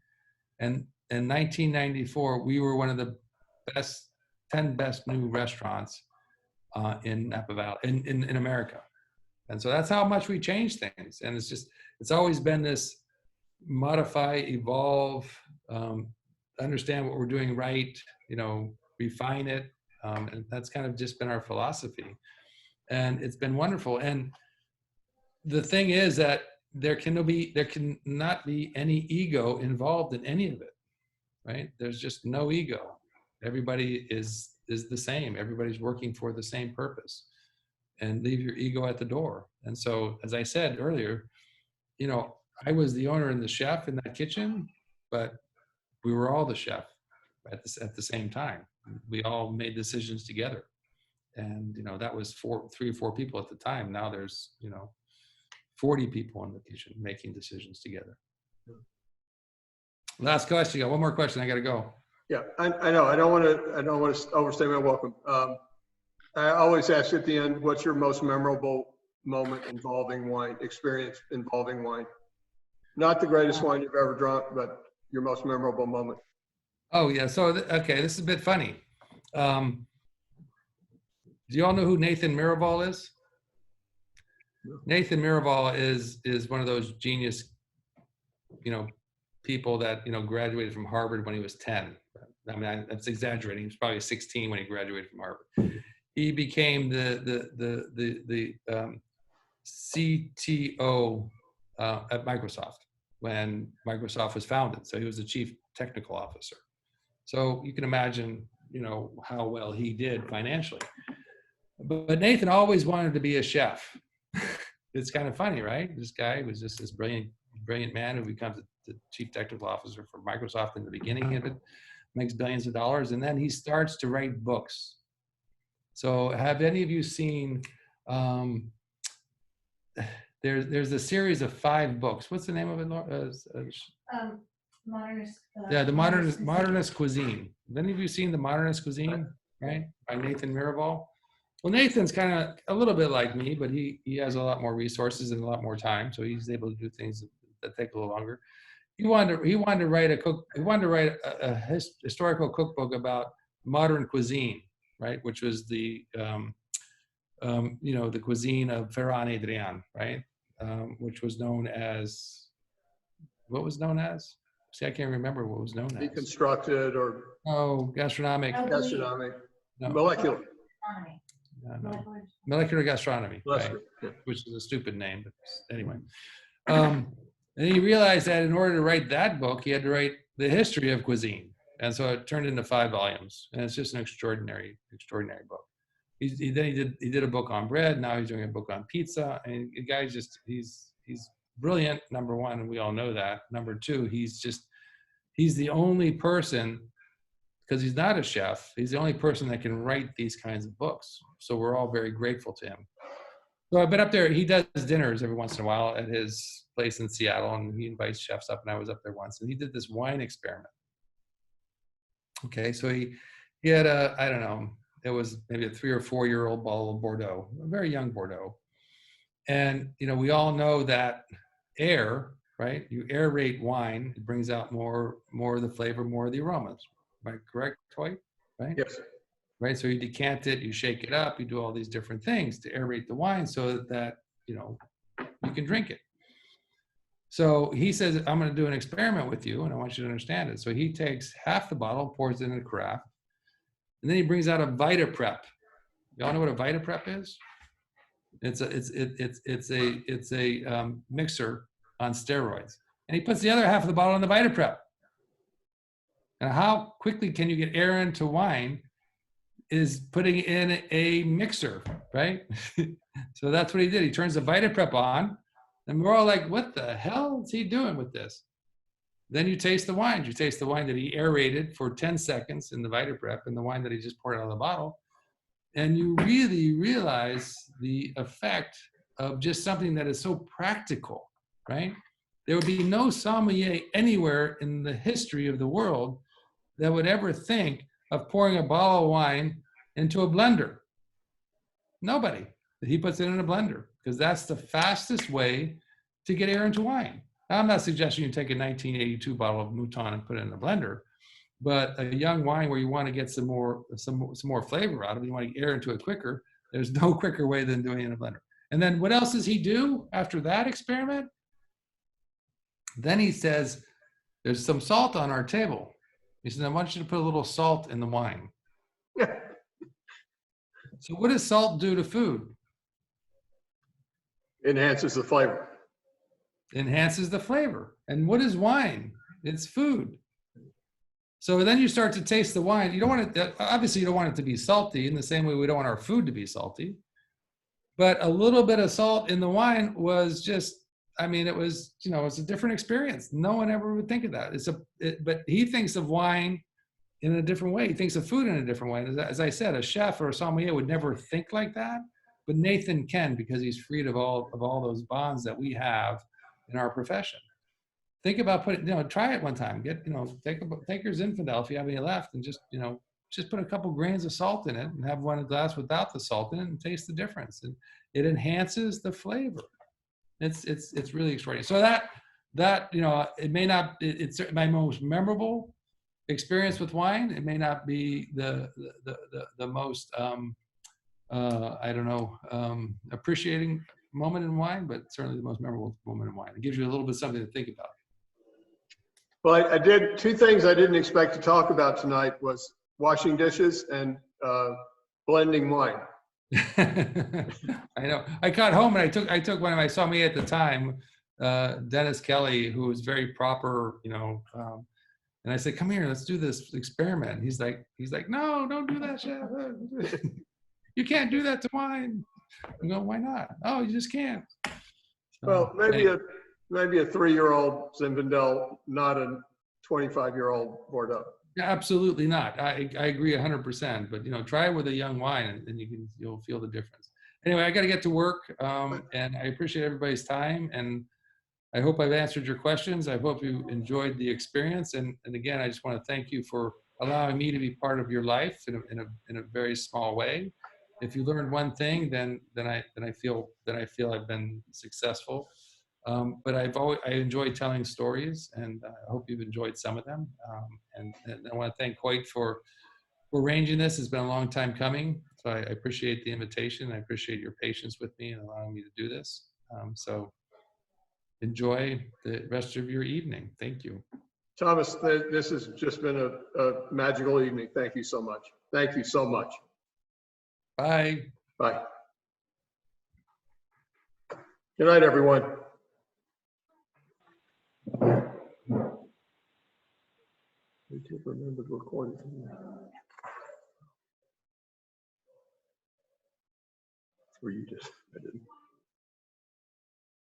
And in 1994, we were one of the 10 best new restaurants in Napa Valley, in America. And so that's how much we changed things. And it's always been this modify, evolve, understand what we're doing right, refine it. And that's kind of just been our philosophy. And it's been wonderful. And the thing is that there cannot be any ego involved in any of it, right? There's just no ego. Everybody is the same. Everybody's working for the same purpose. And leave your ego at the door. And so, as I said earlier, I was the owner and the chef in that kitchen, but we were all the chef at the same time. We all made decisions together. And, that was 3 or 4 people at the time. Now there's, 40 people in the kitchen making decisions together. Last question. I got one more question. I got to go. Yeah, I know. I don't want to overstay my welcome. I always ask at the end, what's your most memorable moment experience involving wine? Not the greatest wine you've ever drunk, but your most memorable moment. Oh, yeah. So, okay, this is a bit funny. Do you all know who Nathan Mirabal is? No. Nathan Mirabal is one of those genius, people that, graduated from Harvard when he was 10. I mean, that's exaggerating. He was probably 16 when he graduated from Harvard. He became the CTO at Microsoft when Microsoft was founded. So he was the chief technical officer. So you can imagine, how well he did financially. But Nathan always wanted to be a chef. It's kind of funny, right? This guy was just this brilliant man who becomes the chief technical officer for Microsoft in the beginning of it, makes billions of dollars, and then he starts to write books. So have any of you seen, there's a series of 5 books. What's the name of it? Modernist. The Modernist Cuisine. Have any of you seen The Modernist Cuisine, right? By Nathan Mirabal? Well, Nathan's kind of a little bit like me, but he has a lot more resources and a lot more time, so he's able to do things that take a little longer. He wanted to write a historical cookbook about modern cuisine, right? Which was the the cuisine of Ferran Adrià, right? Which was known as, what was known as? See, I can't remember what was known as. Deconstructed or? Oh, gastronomic. Gastronomic. No. Molecular. No. Molecular gastronomy, right? Yeah. Which is a stupid name, but anyway. And he realized that in order to write that book, he had to write the history of cuisine. And so it turned into 5 volumes. And it's just an extraordinary book. He did a book on bread. Now he's doing a book on pizza. And the guy's just, he's brilliant, number one, and we all know that. Number 2, he's the only person, because he's not a chef, he's the only person that can write these kinds of books. So we're all very grateful to him. So I've been up there. He does dinners every once in a while at his place in Seattle, and he invites chefs up. And I was up there once, and he did this wine experiment. Okay, so he had a, I don't know, it was maybe a 3 or 4 year old bottle of Bordeaux, a very young Bordeaux. And we all know that air, right? You aerate wine, it brings out more of the flavor, more of the aromas. Am I correct, Toy? Right? Yes. Right. So you decant it, you shake it up, you do all these different things to aerate the wine so that you can drink it. So he says, I'm going to do an experiment with you, and I want you to understand it. So he takes half the bottle, pours it in a carafe, and then he brings out a VitaPrep. Y'all know what a VitaPrep is? It's a mixer on steroids, and he puts the other half of the bottle in the VitaPrep. And how quickly can you get air into wine? Is putting in a mixer, right? So that's what he did. He turns the VitaPrep on, and we're all like, what the hell is he doing with this? Then you taste the wine. You taste the wine that he aerated for 10 seconds in the VitaPrep and the wine that he just poured out of the bottle. And you really realize the effect of just something that is so practical, right? There would be no sommelier anywhere in the history of the world that would ever think of pouring a bottle of wine into a blender. Nobody. He puts it in a blender because that's the fastest way to get air into wine. Now, I'm not suggesting you take a 1982 bottle of Mouton and put it in a blender, but a young wine where you want to get some more flavor out of it, you want to get air into it quicker, there's no quicker way than doing it in a blender. And then what else does he do after that experiment? Then he says, there's some salt on our table. He said, I want you to put a little salt in the wine. So what does salt do to food? Enhances the flavor. Enhances the flavor. And what is wine? It's food. So then you start to taste the wine. You don't want it, obviously you don't want it to be salty in the same way we don't want our food to be salty. But a little bit of salt in the wine was just, it was, it's a different experience. No one ever would think of that. But he thinks of wine in a different way. He thinks of food in a different way. As I said, a chef or a sommelier would never think like that, but Nathan can because he's freed of all those bonds that we have in our profession. Think about try it one time. Take your Zinfandel if you have any left, and just put a couple grains of salt in it and have one glass without the salt in it and taste the difference. And it enhances the flavor. It's really extraordinary. So that it may not, it's my most memorable experience with wine. It may not be the most appreciating moment in wine, but certainly the most memorable moment in wine. It gives you a little bit something to think about. Well, I did two things I didn't expect to talk about tonight was washing dishes and blending wine. I know. I got home and I took one of my sommelier at the time, Dennis Kelly, who was very proper, and I said, "Come here, let's do this experiment." He's like, "No, don't do that, chef. You can't do that to wine." I go, "Why not?" "Oh, you just can't." So, Well, maybe a 3-year-old Zinfandel, not a 25-year-old Bordeaux. Absolutely not. I agree 100%. But try it with a young wine, and you'll feel the difference. Anyway, I got to get to work, and I appreciate everybody's time, and I hope I've answered your questions. I hope you enjoyed the experience, and again, I just want to thank you for allowing me to be part of your life in a very small way. If you learned one thing, then I feel I've been successful. But I enjoy telling stories, and I hope you've enjoyed some of them. And I want to thank Hoyt for arranging this. It's been a long time coming, so I appreciate the invitation. I appreciate your patience with me and allowing me to do this. So enjoy the rest of your evening. Thank you. Thomas, this has just been a magical evening. Thank you so much. Thank you so much. Bye. Bye. Good night, everyone. I can't remember the recording. Or you just, I didn't.